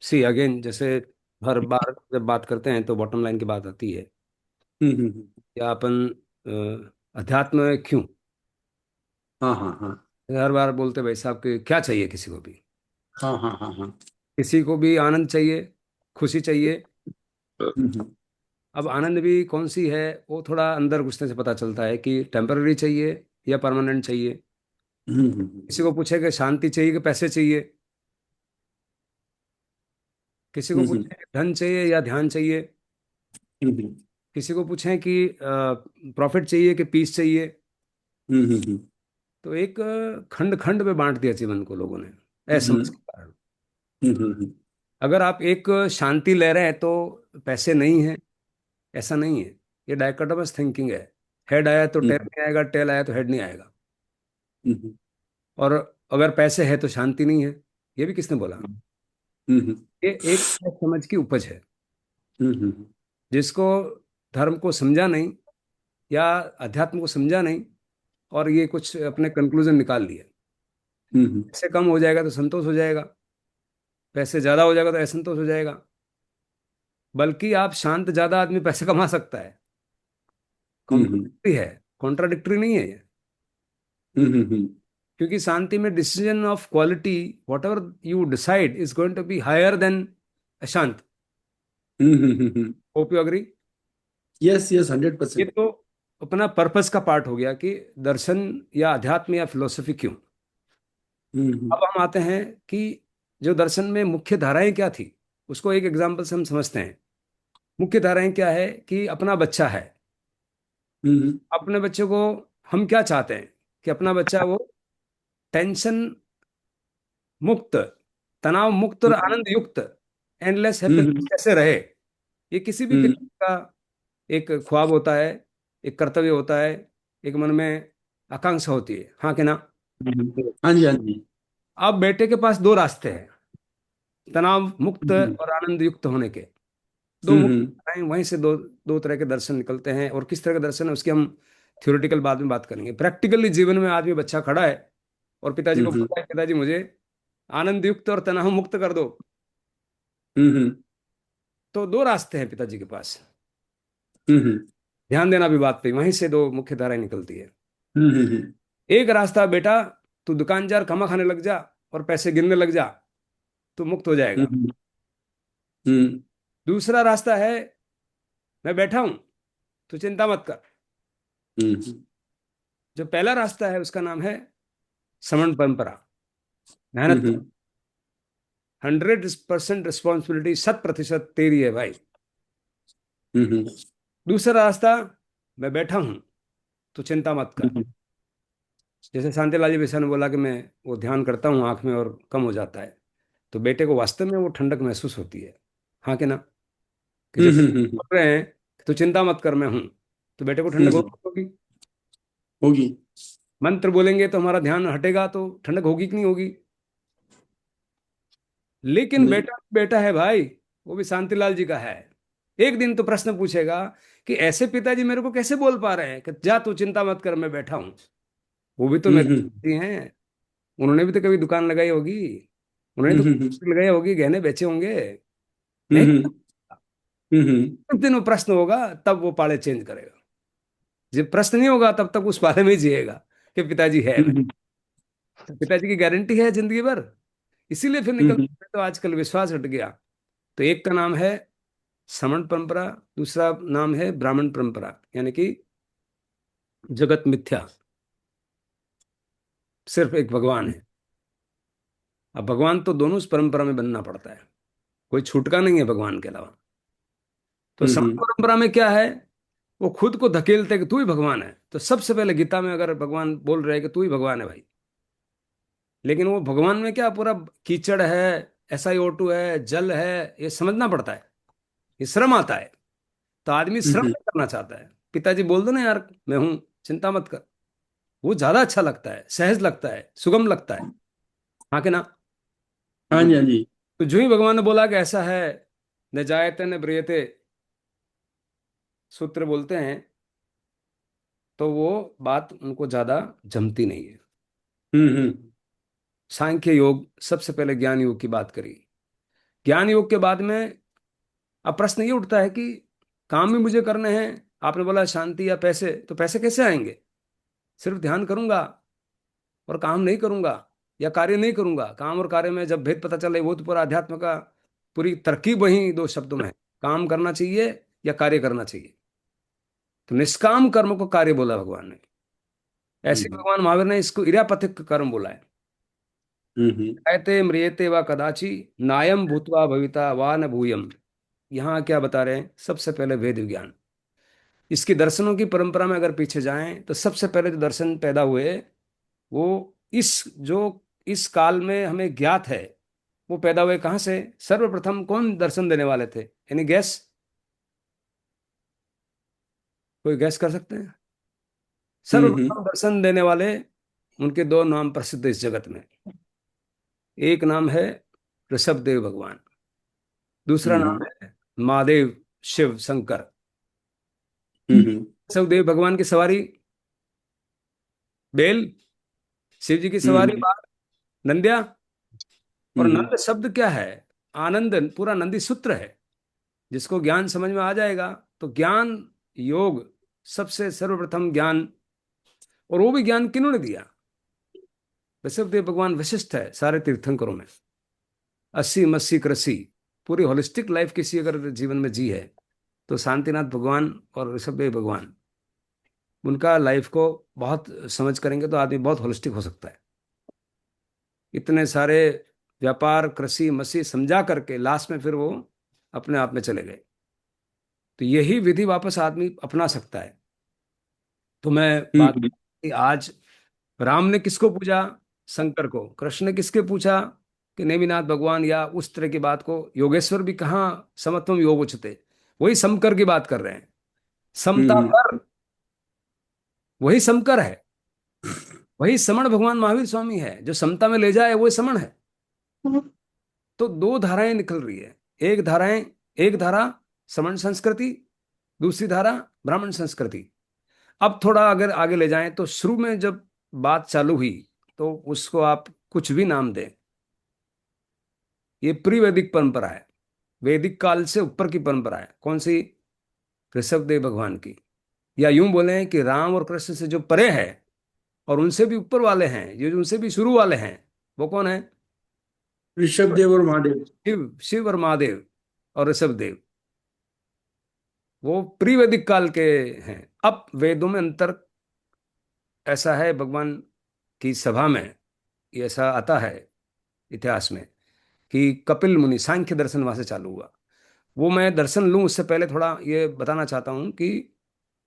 See again, जैसे हर बार जब बात करते हैं तो बॉटम लाइन की बात आती है। हम्म। या अपन अध्यात्म में क्यों हाँ हाँ हाँ हर बार बोलते भाई साहब कि क्या चाहिए किसी को भी। हाँ हाँ हाँ हाँ। किसी को भी आनंद चाहिए, खुशी चाहिए। हम्म अब आनंद भी कौन सी है, वो थोड़ा अंदर घुसने से पता चलता है कि टेम्पररी चाहिए या परमानेंट चाहिए। किसी को पूछे कि शांति चाहिए कि पैसे चाहिए। किसी को हम्म पूछे कि धन चाहिए या ध्यान चाहिए। हम्म किसी को पूछें कि प्रॉफिट चाहिए कि पीस चाहिए। हम्म तो एक खंड खंड में बांट दिया जीवन को लोगों ने असमझ हम्म के कारण। हम्म अगर आप एक शांति ले रहे हैं तो पैसे नहीं है, ऐसा नहीं है। ये डायकोटोमस थिंकिंग है। हेड आया तो टेल नहीं आएगा, टेल आया तो हेड नहीं आएगा। और अगर पैसे है तो शांति नहीं है, ये भी किसने बोला? ये एक समझ की उपज है, जिसको धर्म को समझा नहीं या अध्यात्म को समझा नहीं, और ये कुछ अपने कंक्लूजन निकाल लिए। पैसे कम हो जाएगा तो संतोष हो जाएगा, पैसे ज्यादा हो जाएगा तो असंतोष हो जाएगा। बल्कि आप शांत ज्यादा आदमी पैसे कमा सकता है। कॉम्प्लिमेंट्री है, कॉन्ट्राडिक्टरी नहीं है ये। क्योंकि शांति में decision of quality, whatever you decide is going to be higher than अशांत। Hope you agree. Yes yes ये 100%। तो अपना पर्पस का पार्ट हो गया कि दर्शन या अध्यात्म या फिलोसफी क्यों। अब हम आते हैं कि जो दर्शन में मुख्य धाराएं क्या थी, उसको एक एग्जाम्पल से हम समझते हैं। मुख्य धाराएं क्या है कि अपना बच्चा है। अपने बच्चे को हम क्या चाहते हैं कि अपना बच्चा वो टेंशन मुक्त, तनाव मुक्त और आनंद युक्त, एंडलेस हैप्पीनेस कैसे रहे। ये किसी भी पिता का एक ख्वाब होता है, एक कर्तव्य होता है, एक मन में आकांक्षा होती है, हाँ कि ना? हाँ जी हाँ जी। अब बेटे के पास दो रास्ते हैं तनाव मुक्त और आनंद युक्त होने के। दो मुक्त हैं, वहीं से दो दो तरह के दर्शन निकलते हैं। और किस तरह के दर्शन है उसकी हम थ्योरेटिकल बाद में बात करेंगे। प्रैक्टिकली जीवन में आदमी बच्चा खड़ा है और पिताजी को बोलता है पिताजी मुझे आनंद युक्त और तनाव मुक्त कर दो। तो दो रास्ते हैं पिताजी के पास। ध्यान देना भी बात पे, वहीं से दो मुख्य धाराएं निकलती है। एक रास्ता, बेटा तू दुकानदार कमा खाने लग जा और पैसे गिनने लग जा, तू मुक्त हो जाएगा। दूसरा रास्ता है, मैं बैठा हूं, तू चिंता मत कर। जो पहला रास्ता है उसका नाम है समण परंपरा, मेहनत कर। 100% रिस्पॉन्सिबिलिटी, 100% तेरी है भाई। दूसरा रास्ता, मैं बैठा हूं, तू चिंता मत कर। जैसे शांतिलाल जी बेसा ने बोला कि मैं वो ध्यान करता हूँ आंख में और कम हो जाता है। तो बेटे को वास्तव में वो ठंडक महसूस होती है, हाँ कि ना? कि जब बोल रहे हैं कि तू चिंता मत कर मैं हूं, तो बेटे को ठंडक होगी। होगी। मंत्र बोलेंगे तो हमारा ध्यान हटेगा, तो ठंडक होगी कि नहीं होगी? लेकिन नहीं। बेटा बेटा है भाई, वो भी शांतिलाल जी का है। एक दिन तो प्रश्न पूछेगा कि ऐसे पिताजी मेरे को कैसे बोल पा रहे हैं कि जा तू चिंता मत कर मैं बैठा हूं। वो भी तो मेरे पिताजी हैं। उन्होंने भी तो कभी दुकान लगाई होगी, उन्होंने तो लगाई होगी, गहने बेचे होंगे। नहीं, जिस दिन वो प्रश्न होगा तब वो पाले चेंज करेगा। जब प्रश्न नहीं होगा तब तक उस पाले में ही जिएगा कि पिताजी है भाई। तो पिताजी की गारंटी है जिंदगी भर। इसीलिए फिर निकल तो आजकल विश्वास हट गया। तो एक का नाम है समण परंपरा, दूसरा नाम है ब्राह्मण परंपरा, यानी कि जगत मिथ्या, सिर्फ एक भगवान है। अब भगवान तो दोनों उस परंपरा में बनना पड़ता है, कोई छूटका नहीं है भगवान के अलावा। तो समण परंपरा में क्या है, वो खुद को धकेलते कि तू ही भगवान है। तो सबसे पहले गीता में अगर भगवान बोल रहे हैं कि तू ही भगवान है भाई, लेकिन वो भगवान में क्या पूरा कीचड़ है, SiO2 है, जल है, ये समझना पड़ता है, ये श्रम आता है। तो आदमी श्रम नहीं करना चाहता है। पिताजी बोल दो ना यार मैं हूं, चिंता मत कर, वो ज्यादा अच्छा लगता है, सहज लगता है, सुगम लगता है, हाँ कि ना? हाँ जी हाँ जी। तो जो ही भगवान ने बोला कि ऐसा है, न जायते न म्रियते, सूत्र बोलते हैं, तो वो बात उनको ज्यादा जमती नहीं है। सांख्य योग सबसे पहले ज्ञान योग की बात करी, ज्ञान योग के बाद में अब प्रश्न ये उठता है कि काम भी मुझे करने हैं। आपने बोला शांति या पैसे, तो पैसे कैसे आएंगे? सिर्फ ध्यान करूंगा और काम नहीं करूंगा, या कार्य नहीं करूंगा। काम और कार्य में जब भेद पता चले, वो तो पूरा अध्यात्म का पूरी तरकीब वही दो शब्दों में है। काम करना चाहिए या कार्य करना चाहिए। तो निष्काम कर्म को कार्य बोला भगवान ने। ऐसे ही हम्म भगवान महावीर ने इसको इरापथिक कर्म बोला है। हम्म कहते म्रियते व कदाचि नायम भूतवा भविता वा न भूयम। यहाँ क्या बता रहे हैं? सबसे पहले वेद विज्ञान। इसकी दर्शनों की परंपरा में अगर पीछे जाएं तो सबसे पहले जो दर्शन पैदा हुए, वो इस जो इस काल में हमें ज्ञात है, वो पैदा हुए कहाँ से? सर्वप्रथम कौन दर्शन देने वाले थे? Any gas? कोई गैस कर सकते हैं? हम्म सर्वप्रथम दर्शन देने वाले, उनके दो नाम प्रसिद्ध इस जगत में। एक नाम है ऋषभदेव भगवान, दूसरा नाम हम्म है महादेव, शिव शंकर। हम्म ऋषभदेव भगवान की सवारी बैल, शिव जी की सवारी हम्म बाघ, नंदिया। और हम्म नंद शब्द क्या है? आनंद, पूरा नंदी सूत्र है। जिसको ज्ञान समझ में आ जाएगा, तो ज्ञान योग, सबसे सर्वप्रथम ज्ञान। और वो भी ज्ञान किन्होंने दिया? ऋषभदेव भगवान विशिष्ट है सारे तीर्थंकरों में। अस्सी मस्सी कृषि, पूरी होलिस्टिक लाइफ किसी अगर जीवन में जी है, तो शांतिनाथ भगवान और ऋषभदेव भगवान, उनका लाइफ को बहुत समझ करेंगे तो आदमी बहुत होलिस्टिक हो सकता है। इतने सारे व्यापार कृषि मसी समझा करके लास्ट में फिर वो अपने आप में चले गए। तो यही विधि वापस आदमी अपना सकता है। तो मैं बात हम्म कि आज राम ने किसको पूजा? शंकर को। कृष्ण ने किसके पूछा? कि नेमिनाथ भगवान, या उस तरह की बात को। योगेश्वर भी कहाँ समत्वम योग उचते, वही समकर की बात कर रहे हैं। समता हम्म पर, वही समकर है। वही समण भगवान महावीर स्वामी है, जो समता में ले जाए वही समण है। तो दो धाराएं निकल रही है। एक धारा समण संस्कृति, दूसरी धारा ब्राह्मण संस्कृति। अब थोड़ा अगर आगे ले जाएं तो शुरू में जब बात चालू हुई, तो उसको आप कुछ भी नाम दें, ये प्री वैदिक परंपरा है। वैदिक काल से ऊपर की परंपरा है। कौन सी? ऋषभदेव भगवान की। या यूं बोले कि राम और कृष्ण से जो परे है, और उनसे भी ऊपर वाले हैं, ये जो उनसे भी शुरू वाले हैं, वो कौन है? ऋषभ देव और महादेव। शिव, शिव और महादेव और ऋषभदेव। वो प्री वैदिक काल के हैं। अब वेदों में अंतर ऐसा है, भगवान की सभा में ये ऐसा आता है इतिहास में, कि कपिल मुनि, सांख्य दर्शन वहां से चालू हुआ। वो मैं दर्शन लूं उससे पहले थोड़ा ये बताना चाहता हूं कि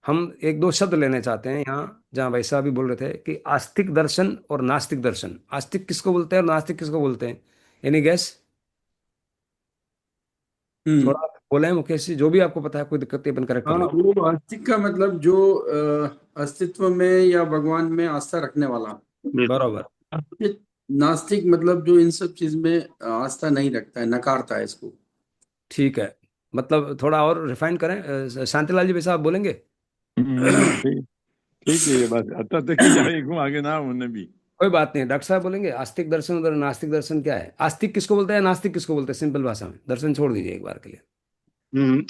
हम एक दो शब्द लेने चाहते हैं यहाँ, जहाँ वैसा भी बोल रहे थे कि आस्तिक दर्शन और नास्तिक दर्शन। आस्तिक किसको बोलते हैं और नास्तिक किसको बोलते हैं? Any gas? हम्म थोड़ा बोले मुकेश जी, जो भी आपको पता है, कोई दिक्कत नहीं, अपन करेक्ट कर हाँ, लेंगे। वो आस्तिक का मतलब जो अस्तित्व में या भगवान में आस्था रखने वाला। बराबर। ये नास्तिक मतलब जो इन सब चीज में आस्था नहीं रखता है, नकारता है इसको। ठीक है, मतलब थोड़ा और रिफाइन करें। शांतिलाल जी वैसा आप बोलेंगे? ठीक। ठीक है, ये बात आता तक ही जाए घूम आगे ना उन्हें भी। कोई बात नहीं, डॉक्टर साहब बोलेंगे आस्तिक दर्शन और नास्तिक दर्शन क्या है? आस्तिक किसको बोलते हैं, नास्तिक किसको बोलते हैं? सिंपल भाषा में, दर्शन छोड़ दीजिए एक बार के लिए।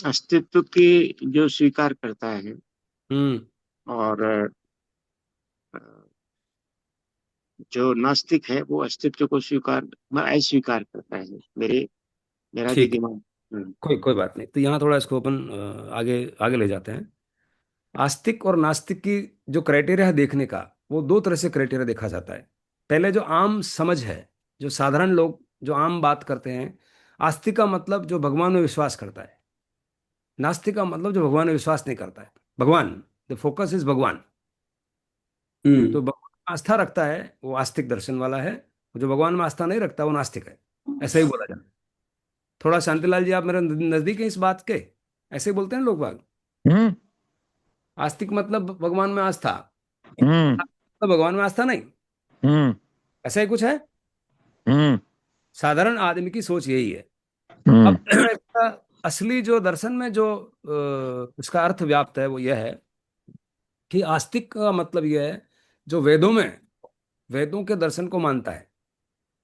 अस्तित्व की जो स्वीकार करता है, हम्म। और अ, जो नास्तिक है वो अस्तित्व को स्वीकार अस्वीकार करता है। मेरा जो ठीक है, दिमाग। हम्म कोई कोई बात नहीं। तो यहाँ थोड़ा इसको अपन आगे आगे ले जाते हैं। आस्तिक और नास्तिक की जो क्राइटेरिया है देखने का, वो दो तरह से क्राइटेरिया देखा जाता है। पहले जो आम समझ है, जो साधारण लोग जो आम बात करते हैं, आस्तिक का मतलब जो भगवान में विश्वास करता है। नास्तिक का मतलब जो भगवान में विश्वास नहीं करता है। भगवान, द फोकस इज भगवान। हम्म तो भगवान में आस्था रखता है वो आस्तिक दर्शन वाला है। जो भगवान में आस्था नहीं रखता वो नास्तिक है। ऐसा ही बोला जाता है। थोड़ा शांतिलाल जी आप मेरे नजदीक हैं इस बात के। ऐसे ही बोलते हैं लोग बाग। हम्म आस्तिक मतलब भगवान में आस्था, हम्म तो भगवान में आस्था नहीं। हम्म ऐसा ही कुछ है। हम्म साधारण आदमी की सोच यही है। हम्म अब इसका असली जो दर्शन में जो इसका अर्थ व्याप्त है, वो यह है कि आस्तिक का मतलब यह है जो वेदों में, वेदों के दर्शन को मानता है,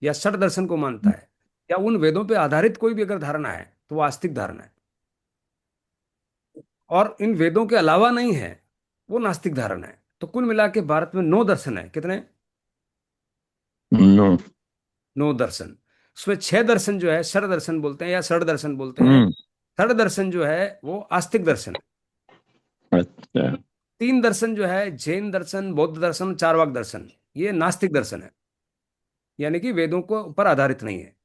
या षट दर्शन को मानता है, या उन वेदों पे आधारित कोई भी अगर धारणा है तो वो आस्तिक धारणा है, और इन वेदों के अलावा नहीं है वो नास्तिक धारणा है। तो कुल मिला के भारत में 9 दर्शन है। कितने? नो। 9 दर्शन। उसमें 6 दर्शन जो है शर दर्शन बोलते हैं या षड दर्शन बोलते हैं। हम्म। षड दर्शन जो है वो आस्तिक दर्शन है। अच्छा। 3 दर्शन जो है जैन दर्शन, बौद्ध दर्शन, चारवाक दर्शन, ये नास्तिक दर्शन है, यानी कि वेदों को ऊपर आधारित नहीं है।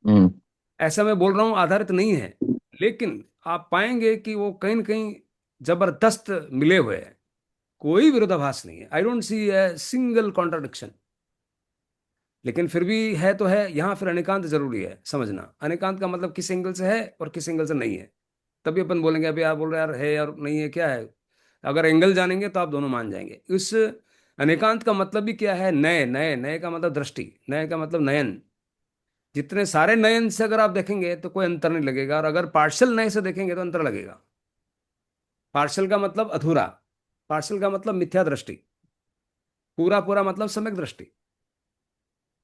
हम्म। ऐसा मैं बोल रहा हूं आधारित नहीं है, लेकिन आप पाएंगे कि वो कहीं न कहीं जबरदस्त मिले हुए हैं। कोई विरोधाभास नहीं है। I don't see a single contradiction. लेकिन फिर भी है तो है, यहाँ फिर अनेकांत जरूरी है समझना। अनेकांत का मतलब किस एंगल से है और किस एंगल से नहीं है, तभी अपन बोलेंगे अभी आप बोल रहे हैं यार है और नहीं है क्या है। अगर एंगल जानेंगे तो आप दोनों मान जाएंगे। उस अनेकांत का मतलब भी क्या है? नए नए, नए का मतलब दृष्टि, नए का मतलब नयन। जितने सारे नयन से अगर आप देखेंगे तो कोई अंतर नहीं लगेगा, और अगर पार्शियल नए से देखेंगे तो अंतर लगेगा। पार्शियल का मतलब अधूरा, पार्शियल का मतलब मिथ्या दृष्टि, पूरा पूरा मतलब सम्यक दृष्टि।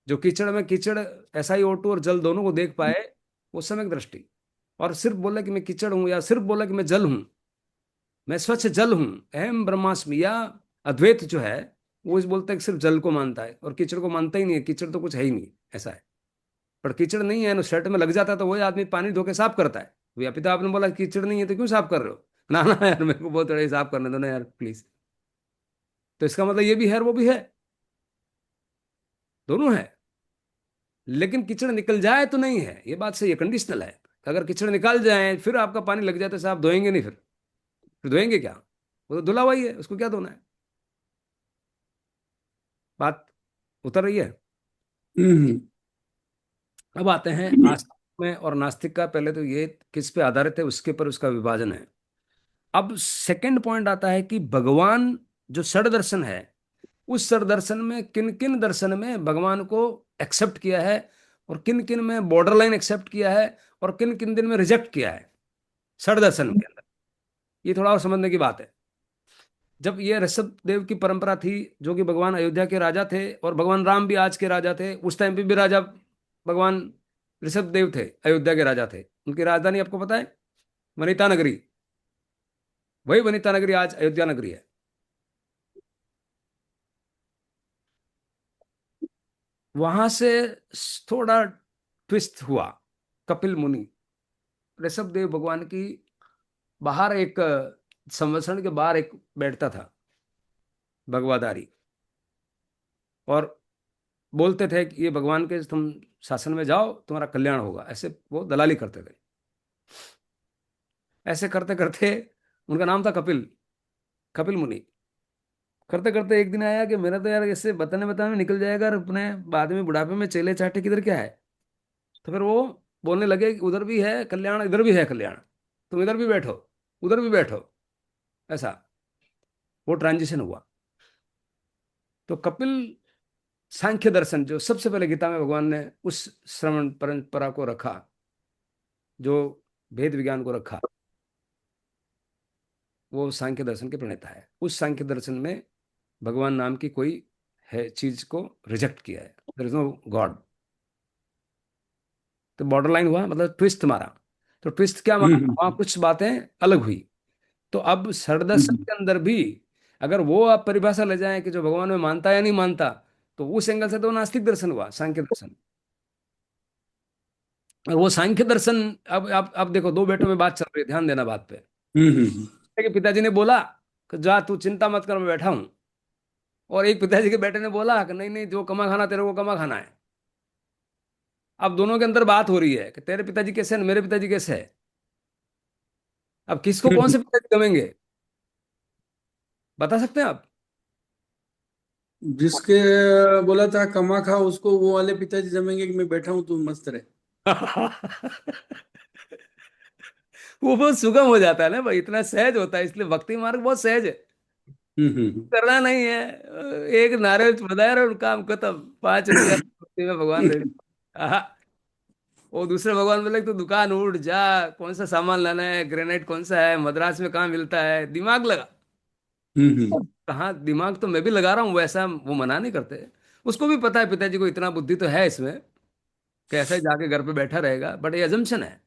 जो कीचड़ में कीचड़, SiO2 और जल दोनों को देख पाए, वो सम्यक दृष्टि। और सिर्फ बोला कि मैं कीचड़ हूं, या सिर्फ बोला कि मैं जल हूं, मैं स्वच्छ जल हूं, अहम ब्रह्मास्मि, या अद्वैत जो है वो इस बोलता है कि सिर्फ जल को मानता है और कीचड़ को मानता ही नहीं है। कीचड़ तो कुछ है ही नहीं, ऐसा है। पर कीचड़ नहीं है ना, शर्ट में लग जाता है तो वही आदमी पानी धो के साफ करता है। भैया पिता आपने बोला कीचड़ नहीं है तो क्यों साफ कर रहे हो? ना ना यार, मेरे को बहुत बड़ा साफ करने दो ना यार प्लीज। तो इसका मतलब ये भी है और वो भी है, दोनों है। लेकिन कीचड़ निकल जाए तो नहीं है, ये बात सही है, कंडीशनल है। अगर कीचड़ निकाल जाए फिर आपका पानी लग जाए तो साहब धोएंगे नहीं, फिर धोएंगे क्या? वो तो धुला हुआ ही है, उसको क्या धोना है? बात उतर रही है? हम्म। अब आते हैं आस्तिक में और नास्तिक का। पहले तो ये किस पे आधारित है उसके पर उसका विभाजन है। अब सेकंड पॉइंट आता है कि भगवान जो षड दर्शन है, उस षड दर्शन में किन किन दर्शन में भगवान को एक्सेप्ट किया है, और किन किन में बॉर्डर लाइन एक्सेप्ट किया है, और किन किन दिन में रिजेक्ट किया है षड दर्शन के अंदर। ये थोड़ा और समझने की बात है। जब ये ऋषभ देव की परंपरा थी, जो कि भगवान अयोध्या के राजा थे और भगवान राम भी आज के राजा थे, उस टाइम पे भी राजा भगवान ऋषभ देव थे, अयोध्या के राजा थे। उनकी राजधानी आपको पता है? वनिता नगरी। वही वनिता नगरी आज अयोध्या नगरी है। वहां से थोड़ा ट्विस्ट हुआ। कपिल मुनि ऋषभ देव भगवान की बाहर एक संवत्सरण के बाहर एक बैठता था भगवाधारी, और बोलते थे कि ये भगवान के तुम शासन में जाओ तुम्हारा कल्याण होगा, ऐसे वो दलाली करते थे। ऐसे करते करते उनका नाम था कपिल, कपिल मुनि। करते करते एक दिन आया कि मेरा तो यार ऐसे बताने बताने में निकल जाएगा, और अपने बाद में बुढ़ापे में चेले चाटे किधर क्या है। तो फिर वो बोलने लगे कि उधर भी है कल्याण, इधर भी है कल्याण, तुम इधर भी बैठो, उधर भी बैठो। ऐसा वो ट्रांजिशन हुआ। तो कपिल सांख्य दर्शन जो सबसे पहले गीता में भगवान ने उस श्रवण परंपरा को रखा, जो भेद विज्ञान को रखा, वो सांख्य दर्शन के प्रणेता है। उस सांख्य दर्शन में भगवान नाम की कोई है चीज को रिजेक्ट किया है। There is no God. तो बॉर्डर लाइन हुआ, मतलब ट्विस्ट मारा। तो ट्विस्ट क्या मारा? हम्म। वहां कुछ बातें अलग हुई। तो अब षडदर्शन हम्म। के अंदर भी अगर वो आप परिभाषा ले जाएं कि जो भगवान में मानता है या नहीं मानता, तो उस एंगल से तो नास्तिक दर्शन हुआ, सांख्य दर्शन। और वो सांख्य दर्शन, अब आप देखो, दो बेटों में बात चल रही है, ध्यान देना बात पे। हम्म। कि पिताजी ने बोला कि जा तू चिंता मत कर मैं बैठा हूं, और एक पिताजी के बेटे ने बोला कि नहीं नहीं जो कमा खाना तेरे को कमा खाना है। अब दोनों के अंदर बात हो रही है कि तेरे पिताजी कैसे हैं, मेरे पिताजी कैसे है। अब किसको कौन से पिताजी गमेंगे, बता सकते हैं आप? जिसके बोला था कमा खा, उसको वो वाले पिताजी जमेंगे कि मैं बैठा हूं तू मस्त रहे। वो बहुत सुगम हो जाता है ना भाई, इतना सहज होता है, इसलिए भक्ति मार्ग बहुत सहज है। हम्म। करना नहीं है, एक नारियल चुड़ाया और काम खत्म। 5 रुपया भक्ति में भगवान दे। आहा, वो दूसरे भगवान बोले तो दुकान उठ जा, कौन सा सामान लाना है, ग्रेनाइट कौन सा है, मद्रास में कहाँ मिलता है, दिमाग लगा। हम्म। कहाँ दिमाग तो मैं भी लगा रहा हूँ, वैसा वो मना नहीं करते। उसको भी पता है पिताजी को इतना बुद्धि तो है इसमें, कि ऐसा ही जाके घर पे बैठा रहेगा, बट ये अजम्पशन है।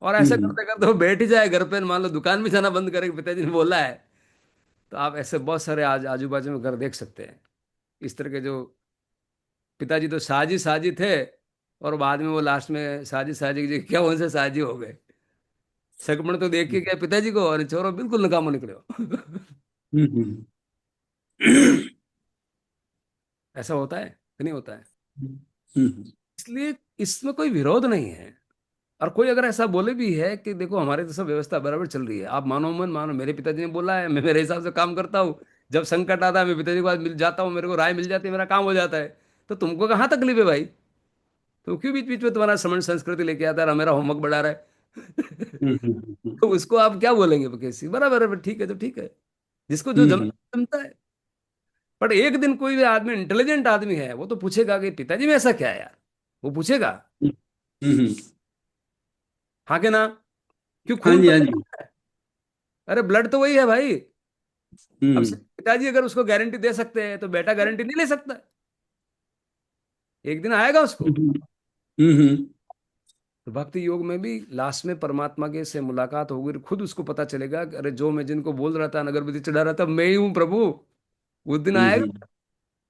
और ऐसा हम्म करते करते वो बैठ ही जाए घर पे, मान लो दुकान भी जाना बंद करे, पिताजी ने बोला है। तो आप ऐसे बहुत सारे आज आजू बाजू में घर देख सकते हैं, इस तरह के, जो पिताजी तो साजी साजी थे, और बाद में वो लास्ट में साजी साजी की जगह क्या उनसे साजी हो गए। सकमण तो देख के क्या पिताजी को, और चोरो बिल्कुल नकामो निकले हो। हम्म ऐसा होता है कि नहीं होता है? हम्म इसलिए इसमें कोई विरोध नहीं है। और कोई अगर ऐसा बोले भी है कि देखो हमारे तो सब व्यवस्था बराबर चल रही है, आप मानो मन मानो, मेरे पिताजी ने बोला है, मैं मेरे हिसाब से काम करता हूँ। जब संकट आता है मैं पिताजी के पास मिल जाता हूँ, मेरे को राय मिल जाती है, मेरा काम हो जाता है। तो तुमको कहाँ तकलीफ है भाई? तो क्यों बीच बीच में तुम्हारा समण संस्कृति लेके आता है, मेरा होमवर्क बढ़ा रहा है? हम्म तो उसको आप क्या बोलेंगे? कैसी बराबर है, ठीक है तो ठीक है, जिसको जो हम्म जमता जमता है। बट एक दिन कोई भी आदमी, इंटेलिजेंट आदमी है, वो तो पूछेगा कि पिताजी में ऐसा क्या है यार। वो पूछेगा, हम्म हाँ के ना? क्यों, हाँ खून जी, तो हाँ एक जी। है। अरे ब्लड तो वही है भाई। अब हम्म पिताजी अगर उसको गारंटी दे सकते हैं, तो बेटा गारंटी नहीं ले सकता? एक दिन आएगा उसको। हम्म हम्म तो भक्ति योग में भी लास्ट में परमात्मा के से मुलाकात होगी, तो खुद उसको पता चलेगा कि अरे जो मैं जिनको बोल रहा था, अगरबत्ती चढ़ा रहा था, मैं ही हूँ प्रभु। उस दिन हम्म आएगा,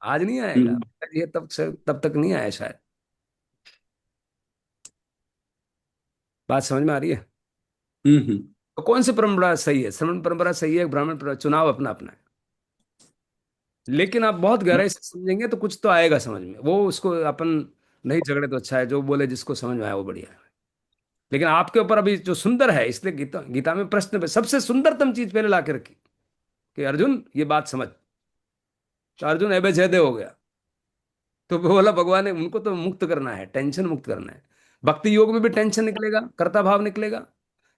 आज नहीं आएगा। हम्म ये तब तक नहीं आया शायद। बात समझ में आ रही है? हम्म तो कौन सी परंपरा सही है? श्रमण परंपरा सही है, ब्राह्मण परंपरा? चुनाव अपना अपना है। लेकिन आप बहुत गहराई से समझेंगे तो कुछ तो आएगा समझ में, वो उसको अपन नहीं झगड़े तो अच्छा है, जो बोले जिसको समझ में आया वो बढ़िया है। लेकिन आपके ऊपर अभी जो सुंदर है, इसलिए गीता गीता में प्रश्न पे सबसे सुंदरतम चीज पहले ला के रखी कि अर्जुन ये बात समझ। तो अर्जुन एबे जयदे हो गया। तो बोला भगवान ने उनको तो मुक्त करना है, टेंशन मुक्त करना है। भक्ति योग में भी टेंशन निकलेगा, कर्ता भाव निकलेगा।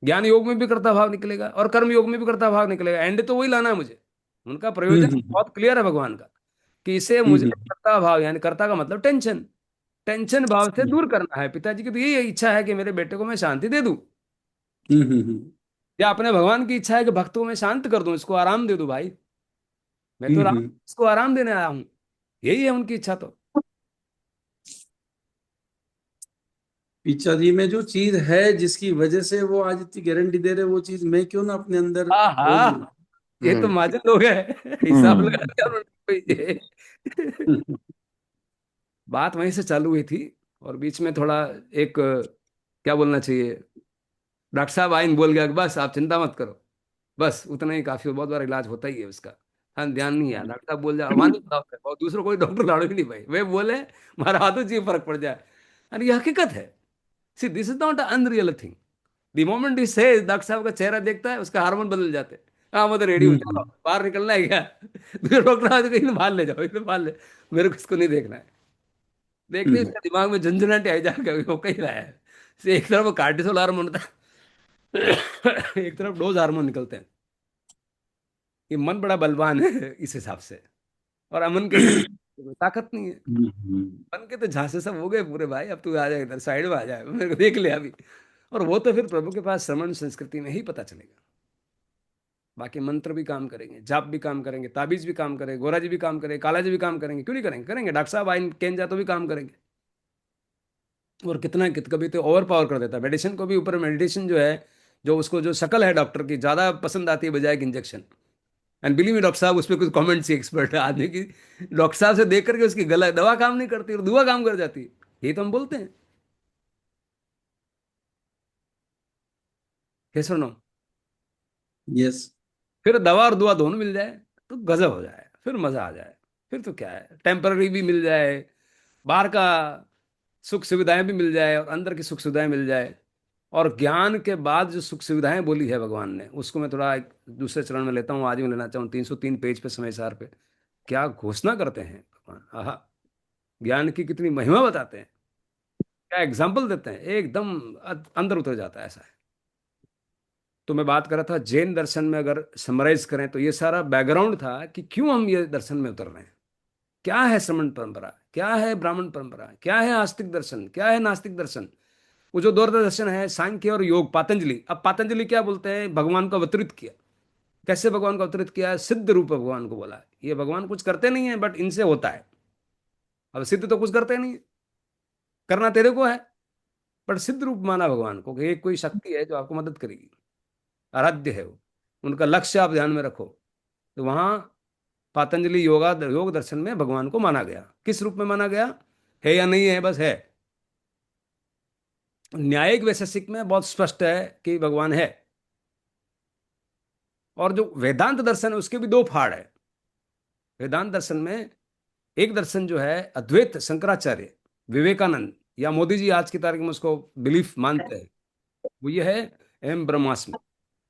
ज्ञान योग में भी कर्ता भाव निकलेगा, और कर्म योग में भी कर्ता भाव निकलेगा। एंड तो वही लाना है मुझे। उनका प्रयोजन हम्म बहुत क्लियर है भगवान का, कि इसे मुझे हम्म कर्ता भाव, यानी कर्ता का मतलब टेंशन, टेंशन भाव से दूर करना है। पिताजी की तो यही इच्छा है कि मेरे बेटे को मैं शांति दे दूं, हम्म या अपने भगवान की इच्छा है कि भक्तों को मैं शांत कर दूं, इसको आराम दे दूं भाई। मैं तो हम्म इसको आराम देने आया हूं। यही है उनकी इच्छा तो। पिक्चर में जो चीज है जिसकी वजह से वो आज इतनी गारंटी दे रहे, वो चीज मैं क्यों ना अपने अंदर खोज आहा, लूं। ये तो हम्म माजन लोग हैं। हिसाब लगा हम्म दिया उन्होंने कोई ये। बात वहीं से चालू हुई थी, और बीच में थोड़ा एक क्या बोलना चाहिए, डॉक्टर साहब आइन बोल गया कि बस आप चिंता मत करो, बस उतना ही काफी, बहुत बार इलाज होता ही है उसका। हाँ, ध्यान नहीं है, डॉक्टर साहब बोल जाए हमारे साथ है, और दूसरों कोई डॉक्टर लाड़ो ही नहीं भाई, वे बोले हमारा हाथों चाहिए फर्क पड़ जाए। अरे ये हकीकत है। See this is not unreal thing. The moment ही से डॉक्टर साहब का चेहरा देखता है, उसका हार्मोन बदल जाते हैं। हाँ मतलब रेडी हो चलो, हम्म बाहर निकलना है क्या? दूसरे डॉक्टर आते कहीं बाहर ले जाओ, इधर बाहर ले, मेरे को इसको नहीं देखना है। देखते ही हम्म उसके दिमाग में झंझनाटे आ जाएगा, वो कहीं रहा है। से एक तरफ कार्टिसोल हार्मोन होता है, एक तरफ डोज हार्मोन निकलते हैं। ये मन बड़ा बलवान है इस हिसाब से, और अमन के कोई ताकत नहीं है। हम्म मन के तो झांसे सब हो गए पूरे भाई, अब तू आ जाए इधर साइड में आ जाए, मेरे को देख ले अभी। और वो तो फिर प्रभु के पास श्रमण संस्कृति में ही पता चलेगा। बाकी मंत्र भी काम करेंगे, जाप भी काम करेंगे, ताबीज भी काम करेंगे, गोरा जी भी काम करेंगे, काला जी भी काम करेंगे, क्यों नहीं करेंगे? करेंगे। डॉक्टर साहब आइन केन जा तो भी काम करेंगे। और कितना कभी तो ओवर पावर कर देता है मेडिसिन को भी ऊपर। मेडिटेशन जो है, जो उसको जो शक्ल है डॉक्टर की ज्यादा पसंद आती है बजाय कि injection. And believe me, doctor साहब उस पर कुछ कमेंट्स ही एक्सपर्ट है आदमी की। डॉक्टर साहब से देख करके उसकी गला दवा काम नहीं करती और दुआ काम कर जाती है। यही तो हम बोलते हैं। कैसे सुनो? यस। फिर दवा और दुआ दोनों मिल जाए तो गजब हो जाए, फिर मजा आ जाए। फिर तो क्या है, टेम्पररी भी मिल जाए, बाहर का सुख सुविधाएं भी मिल जाए, और अंदर की सुख सुविधाएं मिल जाए। और ज्ञान के बाद जो सुख सुविधाएं बोली है भगवान ने, उसको मैं थोड़ा एक दूसरे चरण में लेता हूँ, आज मैं लेना चाहूँ 303 पेज पे, समय सार पे। क्या घोषणा करते हैं भगवान! आहा, ज्ञान की कितनी महिमा बताते हैं, क्या एग्जाम्पल देते हैं, एकदम अंदर उतर जाता है, ऐसा है। तो मैं बात कर रहा था, जैन दर्शन में अगर समराइज करें तो ये सारा बैकग्राउंड था कि क्यों हम ये दर्शन में उतर रहे हैं। क्या है श्रमण परंपरा, क्या है ब्राह्मण परंपरा, क्या है आस्तिक दर्शन, क्या है नास्तिक दर्शन। वो जो दो दर्शन है, सांख्य और योग, पातंजलि। अब पातंजलि क्या बोलते हैं? भगवान को अवतरित किया। कैसे भगवान को अवतरित किया? सिद्ध रूप भगवान को बोला, ये भगवान कुछ करते नहीं है बट इनसे होता है। अब सिद्ध तो कुछ करते नहीं है, करना तेरे को है, पर सिद्ध रूप माना भगवान को कि एक कोई शक्ति है जो आपको मदद करेगी, आराध्य है वो, उनका लक्ष्य आप ध्यान में रखो। तो वहां पातंजलि योग दर्शन में भगवान को माना गया। किस रूप में माना गया? है या नहीं है, बस है। न्यायिक वैशेषिक में बहुत स्पष्ट है कि भगवान है। और जो वेदांत दर्शन है उसके भी दो फाड़ है। वेदांत दर्शन में एक दर्शन जो है अद्वैत शंकराचार्य, विवेकानंद या मोदी जी आज की तारीख में उसको बिलीफ मानते हैं, वो ये है एम ब्रह्मास्मि,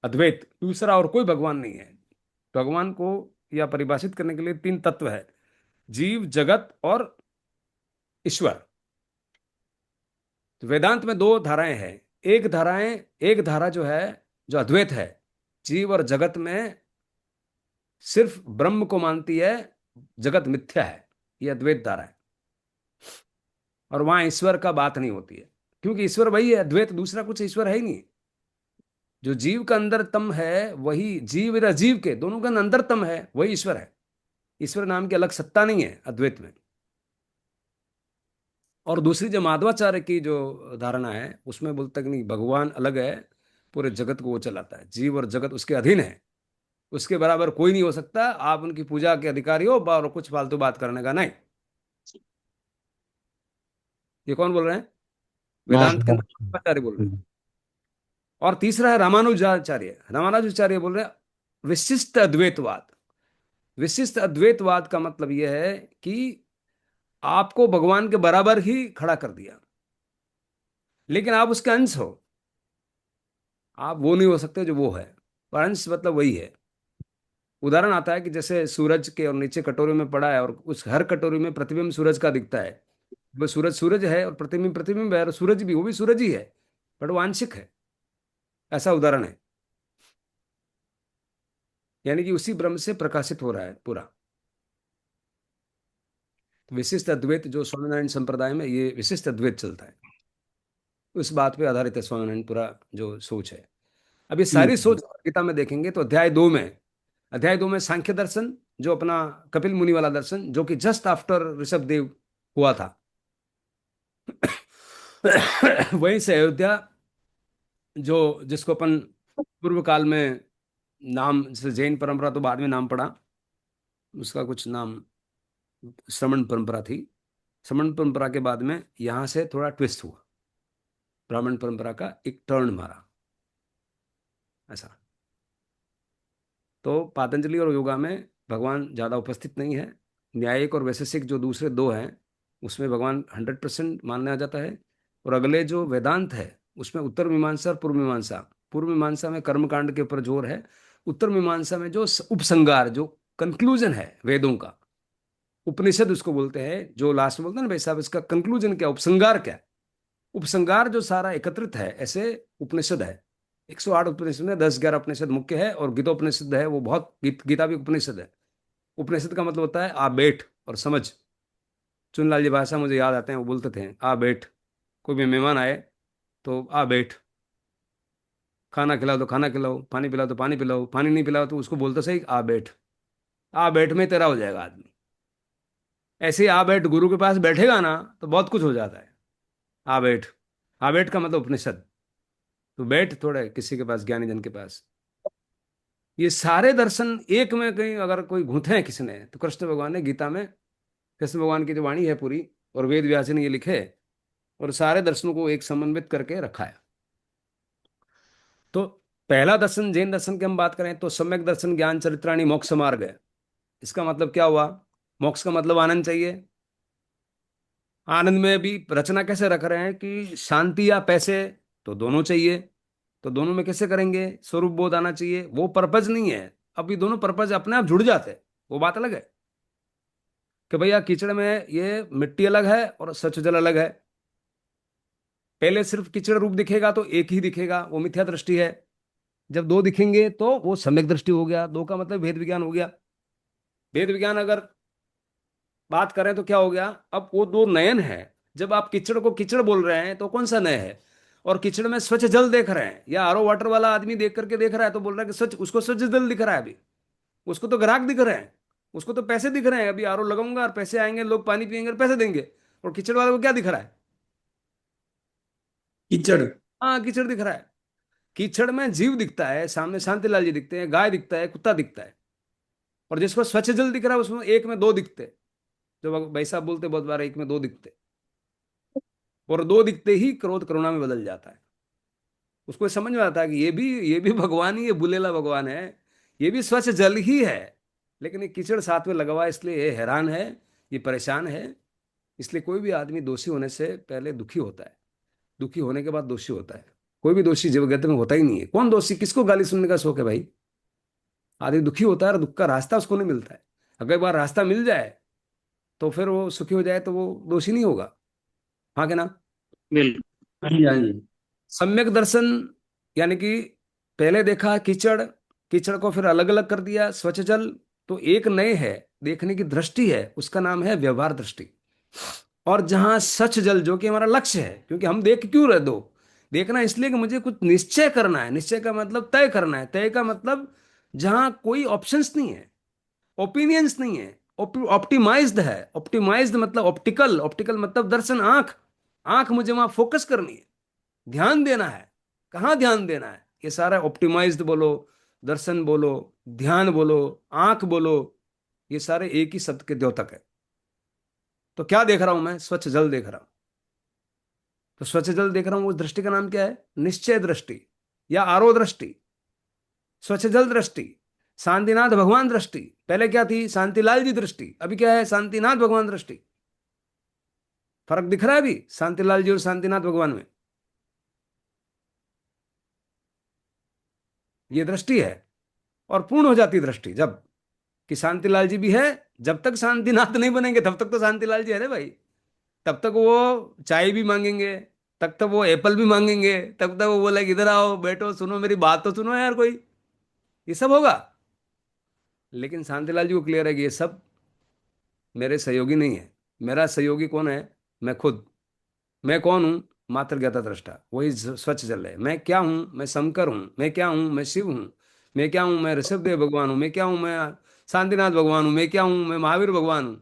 अद्वैत, दूसरा और कोई भगवान नहीं है। भगवान को या परिभाषित करने के लिए तीन तत्व है, जीव, जगत और ईश्वर। तो वेदांत में दो धाराएं हैं। एक धारा जो है, जो अद्वैत है, जीव और जगत में सिर्फ ब्रह्म को मानती है, जगत मिथ्या है, ये अद्वैत धारा है। और वहां ईश्वर का बात नहीं होती है, क्योंकि ईश्वर वही है, अद्वैत, दूसरा कुछ ईश्वर है ही नहीं। जो जीव का अंदरतम है वही, जीव और अजीव के दोनों का अंदरतम है वही ईश्वर है। ईश्वर नाम की अलग सत्ता नहीं है अद्वैत में। और दूसरी जो माधवाचार्य की जो धारणा है उसमें बोलता है कि नहीं, भगवान अलग है, पूरे जगत को वो चलाता है, जीव और जगत उसके अधीन है, उसके बराबर कोई नहीं हो सकता, आप उनकी पूजा के अधिकारी हो और कुछ फालतू बात करने का नहीं। ये कौन बोल रहे हैं? वेदांत के अंदर माधवाचार्य बोल रहे हैं। और तीसरा है रामानुजाचार्य। रामानुजाचार्य बोल रहे हैं विशिष्ट अद्वैतवाद। विशिष्ट अद्वैतवाद का मतलब यह है कि आपको भगवान के बराबर ही खड़ा कर दिया, लेकिन आप उसके अंश हो, आप वो नहीं हो सकते जो वो है, पर अंश मतलब वही है। उदाहरण आता है कि जैसे सूरज के और नीचे कटोरी में पड़ा है और उस हर कटोरी में प्रतिबिंब सूरज का दिखता है। वो सूरज सूरज है और प्रतिबिंब प्रतिबिंब है, और सूरज भी, वो भी सूरज ही है, बट वो आंशिक है। ऐसा उदाहरण है, यानी कि उसी ब्रह्म से प्रकाशित हो रहा है पूरा। तो विशिष्ट अद्वैत जो स्वामीनारायण संप्रदाय में, ये विशिष्ट अद्वैत चलता है, उस बात पे आधारित है स्वामीनारायण पूरा जो सोच है। अब ये सारी सोच गीता में देखेंगे तो अध्याय 2 में सांख्य दर्शन, जो अपना कपिल मुनि वाला दर्शन, जो कि जस्ट आफ्टर ऋषभ देव हुआ था। वहीं से अयोध्या, जो जिसको अपन पूर्व काल में नाम, जैसे जैन परंपरा तो बाद में नाम पड़ा, उसका कुछ नाम श्रमण परंपरा थी। श्रमण परंपरा के बाद में यहां से थोड़ा ट्विस्ट हुआ, ब्राह्मण परंपरा का एक टर्न मारा, ऐसा। तो पातंजलि और योगा में भगवान ज़्यादा उपस्थित नहीं है। न्यायिक और वैशेषिक जो दूसरे दो हैं उसमें भगवान 100% माना जाता है। और अगले जो वेदांत है उसमें उत्तर मीमांसा और पूर्व मीमांसा में कर्मकांड के ऊपर जोर है। उत्तर मीमांसा में जो उपसंगार, जो कंक्लूजन है वेदों का, उपनिषद उसको बोलते हैं, जो लास्ट में बोलते हैं ना भाई साहब इसका कंक्लूजन क्या, उपसंगार क्या, उपसंगार जो सारा एकत्रित है, ऐसे उपनिषद है। 108 उपनिषद में 10-11 उपनिषद मुख्य है, और गीतोपनिषद है, वो बहुत, गीता भी उपनिषद है। उपनिषद का मतलब होता है आ बैठ और समझ। चुनलाल जी भाषा मुझे याद आते हैं, वो बोलते थे आ बैठ, कोई भी मेहमान आए तो आ बैठ, खाना खिलाओ तो खाना खिलाओ, पानी पिलाओ तो पानी पिलाओ, पानी नहीं पिलाओ तो उसको बोलते सही आ बैठ। आ बैठ में तेरा हो जाएगा आदमी। ऐसे ही आ बैठ गुरु के पास बैठेगा ना तो बहुत कुछ हो जाता है। आ बैठ, आ बैठ का मतलब उपनिषद। तो बैठ थोड़े किसी के पास, ज्ञानी जन के पास। ये सारे दर्शन एक में कहीं अगर कोई गूंथे हैं किसी ने, तो कृष्ण भगवान ने गीता में, कृष्ण भगवान की जो वाणी है पूरी, और वेद व्यास जी ने ये लिखे, और सारे दर्शनों को एक समन्वित करके रखा है। तो पहला दर्शन, जैन दर्शन की हम बात करें तो सम्यक दर्शन ज्ञान चरित्राणी मोक्ष मार्ग है। इसका मतलब क्या हुआ? मोक्ष का मतलब आनंद चाहिए। आनंद में भी रचना कैसे रख रहे हैं कि शांति या पैसे, तो दोनों चाहिए। तो दोनों में कैसे करेंगे? स्वरूप बोध आना चाहिए, वो पर्पज नहीं है। अब ये दोनों पर्पज अपने आप जुड़ जाते हैं, वो बात अलग है कि भैया कीचड़ में ये मिट्टी अलग है और स्वच्छ जल अलग है। पहले सिर्फ कीचड़ रूप दिखेगा तो एक ही दिखेगा, वो मिथ्या दृष्टि है। जब दो दिखेंगे तो वो सम्यक दृष्टि हो गया। दो का मतलब भेद विज्ञान हो गया। भेद विज्ञान अगर बात करें तो क्या हो गया? अब वो दो नयन है। जब आप कीचड़ को कीचड़ बोल रहे हैं तो कौन सा नय है? और कीचड़ में स्वच्छ जल देख रहे हैं, या आरओ वाटर वाला आदमी देख करके देख रहा है तो बोल रहा है कि स्वच्छ, उसको स्वच्छ जल दिख रहा है। अभी उसको तो ग्राहक दिख रहे हैं, उसको तो पैसे दिख रहे हैं। अभी आरओ लगाऊंगा और पैसे आएंगे, लोग पानी पियेंगे और पैसे देंगे। और कीचड़ वाले को क्या दिख रहा है? कीचड़। हाँ, कीचड़ दिख रहा है। कीचड़ में जीव दिखता है, सामने शांतिलाल जी दिखते हैं, गाय दिखता है, कुत्ता दिखता है। और जिसको स्वच्छ जल दिख रहा है उसमें एक में दो दिखते हैं। जो भाई साहब बोलते बहुत बार, एक में दो दिखते। और दो दिखते ही क्रोध करुणा में बदल जाता है। उसको समझ में आता है कि ये भी भगवान ही, ये बुलेला भगवान है, ये भी स्वच्छ जल ही है। लेकिन ये कीचड़ साथ में लगा हुआ है, इसलिए ये हैरान है, ये परेशान है। इसलिए कोई भी आदमी दोषी होने से पहले दुखी होता है, दुखी होने के बाद दोषी होता है। कोई भी दोषी जगत में होता ही नहीं है। कौन दोषी, किसको गाली सुनने का शौक है भाई? आदमी दुखी होता है और दुख का रास्ता उसको नहीं मिलता है। अगर एक बार रास्ता मिल जाए तो फिर वो सुखी हो जाए तो वो दोषी नहीं होगा। हाँ कि ना? बिल्कुल। हाँ जी, हाँ जी। सम्यक दर्शन, यानी कि पहले देखा कीचड़, कीचड़ को फिर अलग अलग कर दिया स्वच्छ जल, तो एक नए है देखने की दृष्टि है, उसका नाम है व्यवहार दृष्टि। और जहां सच जल जो कि हमारा लक्ष्य है, क्योंकि हम देख क्यों रहे दो, देखना इसलिए कि मुझे कुछ निश्चय करना है। निश्चय का मतलब तय करना है, तय का मतलब जहां कोई ऑप्शंस नहीं है, ओपिनियंस नहीं है, ऑप्टिमाइज्ड है। ऑप्टिमाइज्ड मतलब ऑप्टिकल, ऑप्टिकल मतलब दर्शन, आंख। आंख मुझे वहां फोकस करनी है, ध्यान देना है। कहाँ ध्यान देना है? ये सारा ऑप्टिमाइज्ड बोलो, दर्शन बोलो, ध्यान बोलो, आंख बोलो, ये सारे एक ही शब्द के द्योतक है। तो क्या देख रहा हूं मैं? स्वच्छ जल देख रहा हूं। तो स्वच्छ जल देख रहा हूं, उस दृष्टि का नाम क्या है? निश्चय दृष्टि या आरो दृष्टि, स्वच्छ जल दृष्टि, शांतिनाथ भगवान दृष्टि। पहले क्या थी? शांतिलाल जी दृष्टि। अभी क्या है? शांतिनाथ भगवान दृष्टि। फर्क दिख रहा है अभी शांतिलाल जी और शांतिनाथ भगवान में? ये दृष्टि है। और पूर्ण हो जाती दृष्टि जब कि शांतिलाल जी भी है। जब तक शांतिनाथ नहीं बनेंगे तब तक तो शांतिलाल जी है रे भाई। तब तक वो चाय भी मांगेंगे, तब तक वो एप्पल भी मांगेंगे, तब तक वो बोले इधर आओ बैठो सुनो मेरी बात तो सुनो यार कोई। ये सब होगा। लेकिन शांतिलाल जी को क्लियर है कि ये सब मेरे सहयोगी नहीं है। मेरा सहयोगी कौन है? मैं खुद। मैं कौन हूं? मात्र ज्ञाता दृष्टा, वही स्वच्छ जल है। मैं क्या हूं? मैं शंकर हूं। मैं क्या हूं? मैं शिव हूं। मैं क्या हूं? मैं ऋषभदेव भगवान हूं। मैं क्या हूं? मैं शांतिनाथ भगवान हूं। मैं क्या हूं? मैं महावीर भगवान हूं।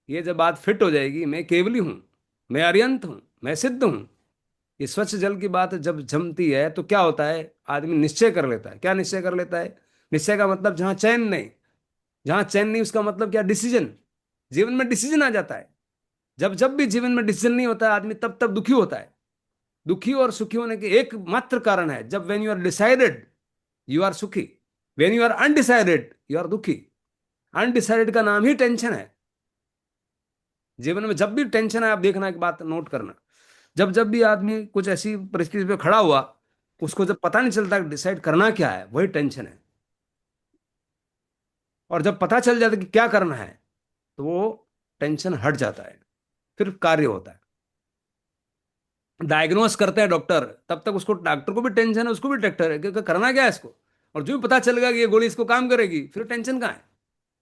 ये जब बात फिट हो जाएगी, मैं केवली हूं, मैं अरियंत हूं, मैं सिद्ध हूं, ये स्वच्छ जल की बात जब जमती है तो क्या होता है? आदमी निश्चय कर लेता है। क्या निश्चय कर लेता है? निश्चय का मतलब जहां चैन नहीं, जहां चैन नहीं उसका मतलब क्या? डिसीजन। जीवन में डिसीजन आ जाता है। जब जब भी जीवन में डिसीजन नहीं होता है आदमी तब तब दुखी होता है। दुखी और सुखी होने के एक मात्र कारण है, जब when you are decided you are सुखी, when you are undecided you are दुखी। अनडिसाइडेड का नाम ही टेंशन है। जीवन में जब भी टेंशन है, आप देखना एक बात नोट करना, जब जब भी आदमी कुछ ऐसी परिस्थिति पे खड़ा हुआ, उसको जब पता नहीं चलता डिसाइड करना क्या है, वही टेंशन है। और जब पता चल जाता कि क्या करना है तो वो टेंशन हट जाता है, फिर कार्य होता है। डायग्नोस करते हैं डॉक्टर, तब तक उसको, डॉक्टर को भी टेंशन है, उसको भी डॉक्टर है कि करना क्या है इसको। और जो भी पता चल गया कि ये गोली इसको काम करेगी, फिर टेंशन कहाँ है?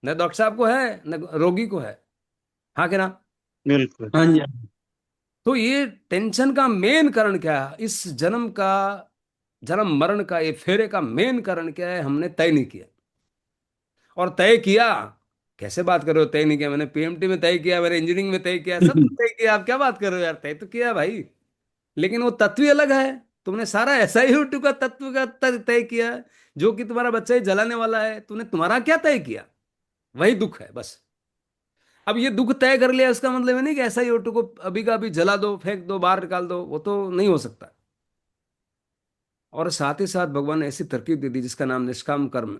न डॉक्टर साहब को है न रोगी को है। हाँ कि ना? बिल्कुल। हाँ जी। तो ये टेंशन का मेन कारण क्या है? इस जन्म का, जन्म मरण का ये फेरे का मेन कारण क्या है? हमने तय नहीं किया। और तय किया, कैसे बात कर रहे हो तय नहीं किया? मैंने पीएमटी में तय किया, मैंने इंजीनियरिंग में तय किया, सब कुछ तय किया। आप क्या बात कर रहे हो यार? तय तो किया भाई, लेकिन वो तत्व ही अलग है। तुमने सारा SiO2 का तत्व का तय किया, जो कि तुम्हारा बच्चा ही जलाने वाला है। तूने तुम्हारा क्या तय किया? वही दुख है बस। अब ये दुख तय कर लिया उसका मतलब है नहीं कि SiO2 को अभी का अभी जला दो, फेंक दो, बाहर निकाल दो, वो तो नहीं हो सकता। और साथ ही साथ भगवान ने ऐसी तरकीब दे दी जिसका नाम निष्काम कर्म।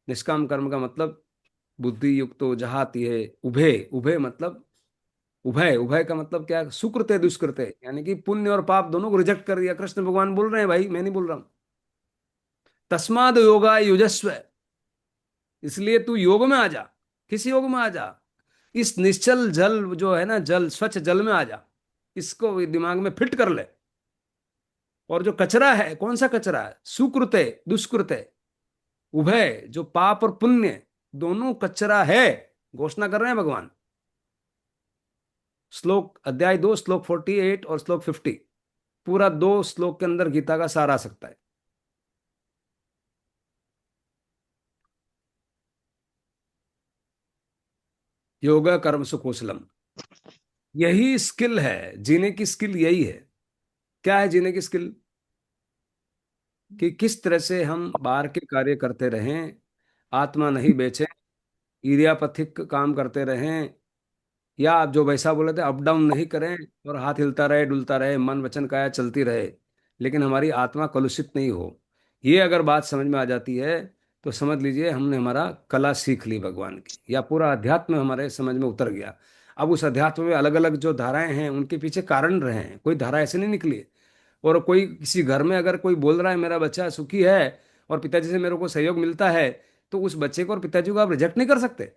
निष्काम कर्म का मतलब बुद्धि युक्तो जहाती है उभय। उभय मतलब, उभय, उभय का मतलब क्या है? सुकृत है दुष्कृत है, यानी कि पुण्य और पाप दोनों को रिजेक्ट कर दिया। कृष्ण भगवान बोल रहे हैं भाई, मैं नहीं बोल रहा हूं। तस्माद योगा युजस्व, इसलिए तू योग में आ जा। किस योग में आ जा? इस निश्चल जल जो है ना, जल, स्वच्छ जल में आ जा। इसको दिमाग में फिट कर ले। और जो कचरा है, कौन सा कचरा है? सुकृत है दुष्कृत है, उभय, जो पाप और पुण्य दोनों कचरा है, घोषणा कर रहे हैं भगवान। श्लोक, अध्याय 2 श्लोक 48 और श्लोक 50, पूरा 2 श्लोक के अंदर गीता का सार आ सकता है। योगा कर्म सुकौशलम, यही स्किल है, जीने की स्किल यही है। क्या है जीने की स्किल? कि किस तरह से हम बाहर के कार्य करते रहें, आत्मा नहीं बेचें, इरियापथिक काम करते रहें, या आप जो वैसा बोले थे अप डाउन नहीं करें, और हाथ हिलता रहे डुलता रहे, मन वचन काया चलती रहे, लेकिन हमारी आत्मा कलुषित नहीं हो। ये अगर बात समझ में आ जाती है तो समझ लीजिए हमने हमारा कला सीख ली भगवान की, या पूरा अध्यात्म हमारे समझ में उतर गया। अब उस अध्यात्म में अलग अलग जो धाराएं हैं उनके पीछे कारण रहे हैं, कोई धारा ऐसे नहीं निकली है। और कोई किसी घर में अगर कोई बोल रहा है मेरा बच्चा सुखी है और पिताजी से मेरे को सहयोग मिलता है, तो उस बच्चे को और पिताजी को आप रिजेक्ट नहीं कर सकते।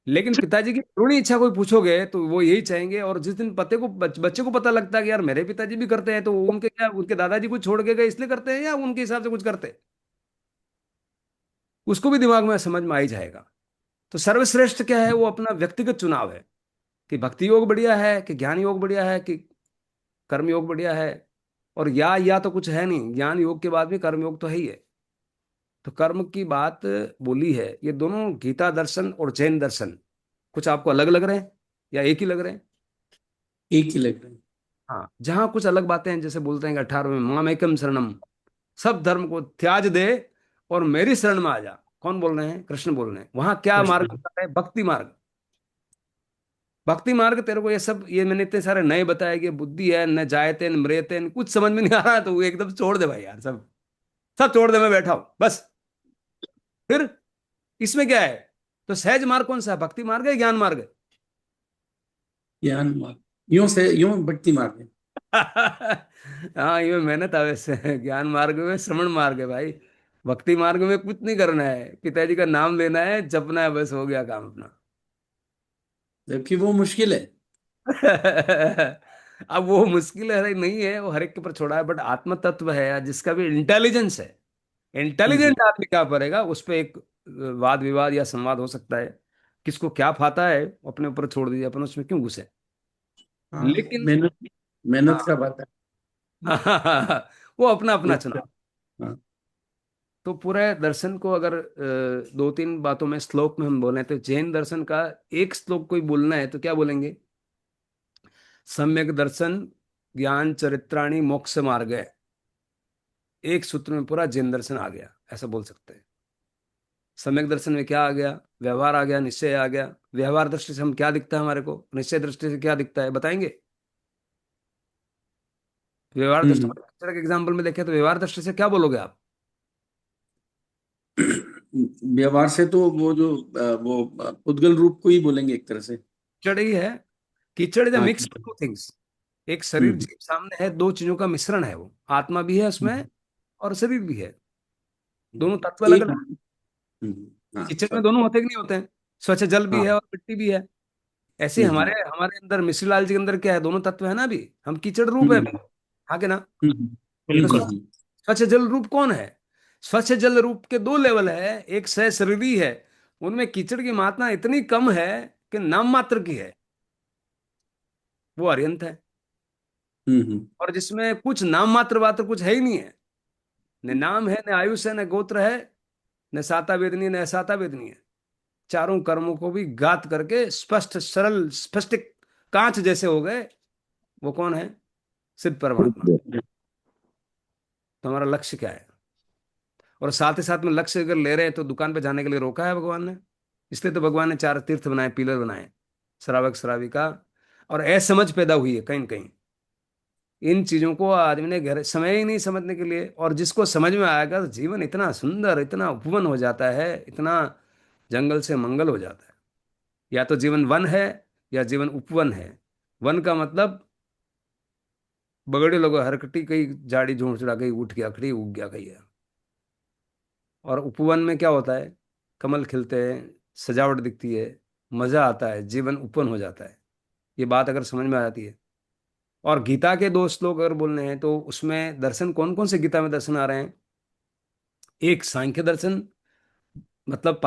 लेकिन पिताजी की पूरी इच्छा कोई पूछोगे तो वो यही चाहेंगे, और जिस दिन पते को बच्चे को पता लगता है कि यार मेरे पिताजी भी करते हैं, तो उनके क्या, उनके दादाजी कुछ छोड़ के गए इसलिए करते हैं, या उनके हिसाब से कुछ करते हैं, उसको भी दिमाग में समझ में आ ही जाएगा। तो सर्वश्रेष्ठ क्या है? वो अपना व्यक्तिगत चुनाव है कि भक्ति योग बढ़िया है कि ज्ञान योग बढ़िया है कि कर्म योग बढ़िया है। और या तो कुछ है नहीं, ज्ञान योग के बाद भी कर्म योग तो है ही है। तो कर्म की बात बोली है, ये दोनों गीता दर्शन और जैन दर्शन कुछ आपको अलग लग रहे हैं या एक ही लग रहे हैं? एक ही लग रहा है। हाँ, जहां कुछ अलग बातें हैं, जैसे बोलते हैं कि 18वें माम एकम शरणम, सब धर्म को त्याज दे और मेरी शरण में आ जा। कौन बोल रहे हैं? कृष्ण बोल रहे हैं। वहां क्या मार्ग कृष्ण। बता रहे हैं? भक्ति मार्ग। भक्ति मार्ग तेरे को ये सब, ये मैंने इतने सारे नए बताए कि बुद्धि है न जायते न मृत्यते न, कुछ समझ में नहीं आ रहा है तो वो एकदम छोड़ दे भाई यार, सब सब छोड़ दे, मैं बैठा हूं बस। फिर इसमें क्या है? तो सहज मार्ग कौन सा है? भक्ति मार्ग है, ज्ञान मार्ग है? ज्ञान मार्ग, यूं से यूं भक्ति मार्ग है। हाँ, ये मेहनत है वैसे। ज्ञान मार्ग में श्रवण मार्ग है भाई। भक्ति मार्ग में कुछ नहीं करना है, पिताजी का नाम लेना है, जपना है, बस हो गया काम अपना। जबकि वो मुश्किल है। अब वो मुश्किल है नहीं है, वो हर एक के ऊपर छोड़ा है, बट आत्म तत्व है या जिसका भी इंटेलिजेंस है, हम्म। इंटेलिजेंट आदमी क्या करेगा उस पे एक वाद विवाद या संवाद हो सकता है। किसको क्या फाता है अपने ऊपर छोड़ दीजिए, अपन उसमें क्यों घुसे। हाँ, लेकिन मेहनत, मेहनत हाँ, का बात है। वो अपना अपना मेहनत चुनाव। का- हाँ। तो पूरे दर्शन को अगर दो तीन बातों में श्लोक में हम बोलें तो जैन दर्शन का एक श्लोक कोई बोलना है तो क्या बोलेंगे? सम्यक दर्शन ज्ञान चरित्राणी मोक्ष मार्ग है। एक सूत्र में पूरा जैन दर्शन आ गया, ऐसा बोल सकते हैं। सम्यक दर्शन में क्या आ गया? व्यवहार आ गया, निश्चय आ गया। व्यवहार दृष्टि से हम क्या दिखता है हमारे को, निश्चय दृष्टि से क्या दिखता है बताएंगे? व्यवहार दृष्टि हम्म। के एग्जाम्पल में देखें तो व्यवहार दृष्टि से क्या बोलोगे आप? व्यवहार से तो वो जो वो उद्गल रूप को ही बोलेंगे एक तरह से। कीचड़ ही है। कीचड़ इज हाँ। Mix two things. एक शरीर हम्म। जीव सामने है, दो चीजों का मिश्रण है वो, आत्मा भी है उसमें हम्म। और शरीर भी है। दोनों तत्व अलग एक। अलग। हाँ, कीचड़ में सॉरी। दोनों होते कि नहीं होते हैं? स्वच्छ जल भी है हाँ। और मिट्टी भी है। ऐसे ही हम्म। हमारे हमारे अंदर मिश्री लाल जी के अंदर क्या है? दोनों तत्व है ना अभी। हम कीचड़ रूप है हम्म। अभी। हाँ कि ना? हम्म। तो बिल्कुल। स्वच्छ जल रूप कौन है? स्वच्छ जल रूप के दो लेवल है, एक सह शरीरी है, उनमें कीचड़ की मात्रा इतनी कम है कि नाम मात्र की है, वो अरिहंत है। हम्म। और जिसमें कुछ नाम मात्र मात्र कुछ है ही नहीं है, न नाम है, न आयुष है, न गोत्र है, न साता वेदनी है, न असाता वेदनी है। चारों कर्मों को भी गात करके स्पष्ट सरल स्पष्ट कांच जैसे हो गए। वो कौन है? सिद्ध परमात्मा। तो हमारा लक्ष्य क्या है? और साथ ही साथ में लक्ष्य अगर ले रहे हैं तो दुकान पे जाने के लिए रोका है भगवान ने। इसलिए तो भगवान ने चार तीर्थ बनाए, पिलर बनाए, श्रावक श्राविका। और असमझ पैदा हुई है कहीं न कहीं। इन चीजों को आदमी ने घर समय ही नहीं समझने के लिए, और जिसको समझ में आएगा तो जीवन इतना सुंदर, इतना उपवन हो जाता है, इतना जंगल से मंगल हो जाता है। या तो जीवन वन है या जीवन उपवन है। वन का मतलब बगड़े लोग हरकटी, कहीं झाड़ी झोंड चढ़ा, कहीं उठ गया खड़ी उग गया कहीं है। और उपवन में क्या होता है? कमल खिलते हैं, सजावट दिखती है, मजा आता है, जीवन उपवन हो जाता है। ये बात अगर समझ में आ जाती है। और गीता के दो श्लोक अगर बोलने हैं तो उसमें दर्शन कौन कौन से गीता में दर्शन आ रहे हैं? एक सांख्य दर्शन, मतलब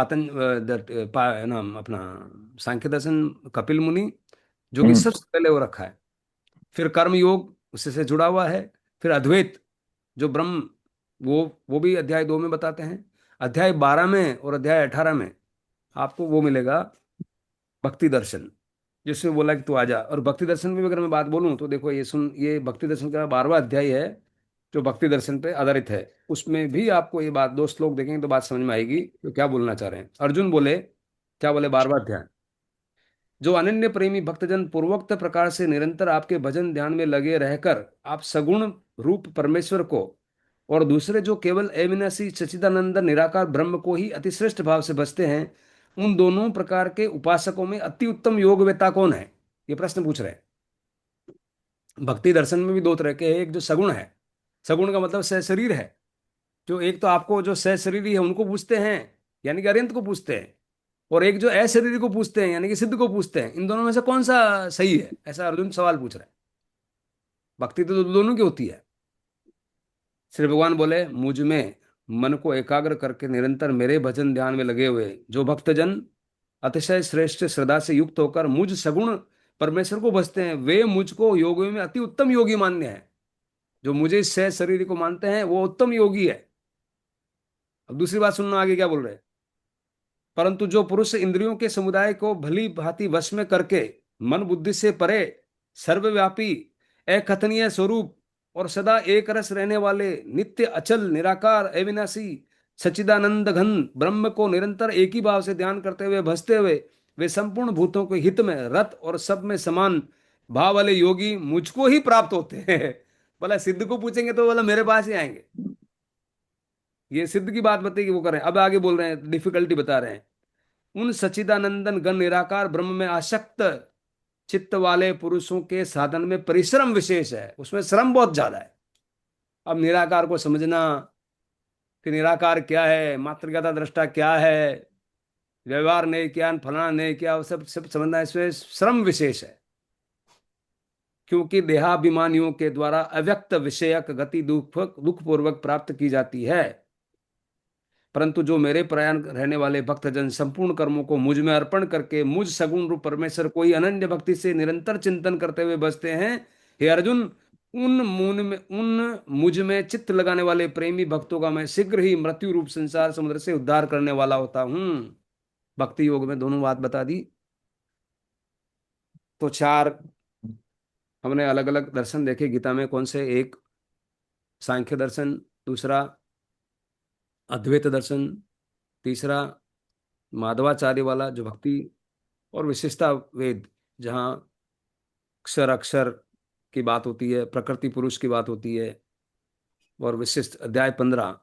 नाम अपना सांख्य दर्शन, कपिल मुनि, जो कि हम्म। सबसे पहले वो रखा है। फिर कर्म योग उससे से जुड़ा हुआ है। फिर अद्वैत, जो ब्रह्म, वो भी अध्याय 2 में बताते हैं। अध्याय 12 में और अध्याय 18 में आपको वो मिलेगा, भक्ति दर्शन। जिसमें बोला कि तू आजा। और भक्ति दर्शन में भी अगर मैं बात बोलूं तो देखो, ये सुन, ये भक्ति दर्शन का 12वां अध्याय है जो भक्ति दर्शन पे आधारित है। उसमें भी आपको ये बात, दो श्लोक देखेंगे तो बात समझ में आएगी तो क्या बोलना चाह रहे हैं। अर्जुन बोले, क्या बोले, 12वां अध्याय, जो अनन्य प्रेमी भक्तजन पूर्वोक्त प्रकार से निरंतर आपके भजन ध्यान में लगे रहकर आप सगुण रूप परमेश्वर को और दूसरे जो केवल अविनाशी सच्चिदानंद निराकार ब्रह्म को ही अतिश्रेष्ठ भाव से भजते हैं, उन दोनों प्रकार के उपासकों में अति उत्तम योगवेता कौन है? ये प्रश्न पूछ रहे हैं। भक्ति दर्शन में भी दो तरह के हैं। एक जो सगुण है, सगुण का मतलब सशरीर है, जो एक तो आपको जो सशरीरी है उनको पूछते हैं, यानी कि अरिहंत को पूछते हैं, और एक जो अशरीरी को पूछते हैं यानी कि सिद्ध को पूछते हैं। इन दोनों में से कौन सा सही है, ऐसा अर्जुन सवाल पूछ रहा है। भक्ति तो दोनों की होती है। श्री भगवान बोले, मुझ में मन को एकाग्र करके निरंतर मेरे भजन ध्यान में लगे हुए जो भक्तजन अतिशय श्रेष्ठ श्रद्धा से युक्त होकर मुझ सगुण परमेश्वर को भजते हैं, वे मुझको योगियों में अति उत्तम योगी मान्य है। जो मुझे इस शरीर को मानते हैं वो उत्तम योगी है। अब दूसरी बात सुनना, आगे क्या बोल रहे हैं। परंतु जो पुरुष इंद्रियों के समुदाय को भली भांति वश में करके मन बुद्धि से परे सर्वव्यापी अकथनीय स्वरूप और सदा एक रस रहने वाले नित्य अचल निराकार अविनाशी सच्चिदानंद घन ब्रह्म को निरंतर एक ही भाव से ध्यान करते हुए भजते हुए वे संपूर्ण भूतों के हित में रत और सब में समान भाव वाले योगी मुझको ही प्राप्त होते हैं। बोला सिद्ध को पूछेंगे तो बोला मेरे पास ही आएंगे। ये सिद्ध की बात बताइए वो करें। अब आगे बोल रहे हैं, डिफिकल्टी बता रहे हैं। उन सच्चिदानंदन गण निराकार ब्रह्म में आसक्त चित्त वाले पुरुषों के साधन में परिश्रम विशेष है, उसमें श्रम बहुत ज्यादा है। अब निराकार को समझना कि निराकार क्या है, मातृगता दृष्टा क्या है, व्यवहार नहीं किया, फलाना नहीं किया, वो सब सब समझना, इसमें श्रम विशेष है। क्योंकि देहाभिमानियों के द्वारा अव्यक्त विषयक गति दुख पूर्वक प्राप्त की जाती है। परंतु जो मेरे प्रयाण रहने वाले भक्तजन संपूर्ण कर्मों को मुझ में अर्पण करके मुझ सगुण रूप परमेश्वर को ही अनन्य भक्ति से निरंतर चिंतन करते हुए बसते हैं, हे अर्जुन, उन मुझ में चित्त लगाने वाले प्रेमी भक्तों का मैं शीघ्र ही मृत्यु रूप संसार समुद्र से उद्धार करने वाला होता हूं। भक्ति योग में दोनों बात बता दी। तो चार हमने अलग अलग दर्शन देखे गीता में। कौन से? एक सांख्य दर्शन, दूसरा अद्वैत दर्शन, तीसरा माधवाचार्य वाला जो भक्ति और विशेषता वेद, जहाँ अक्षर अक्षर की बात होती है, प्रकृति पुरुष की बात होती है, और विशिष्ट अध्याय 15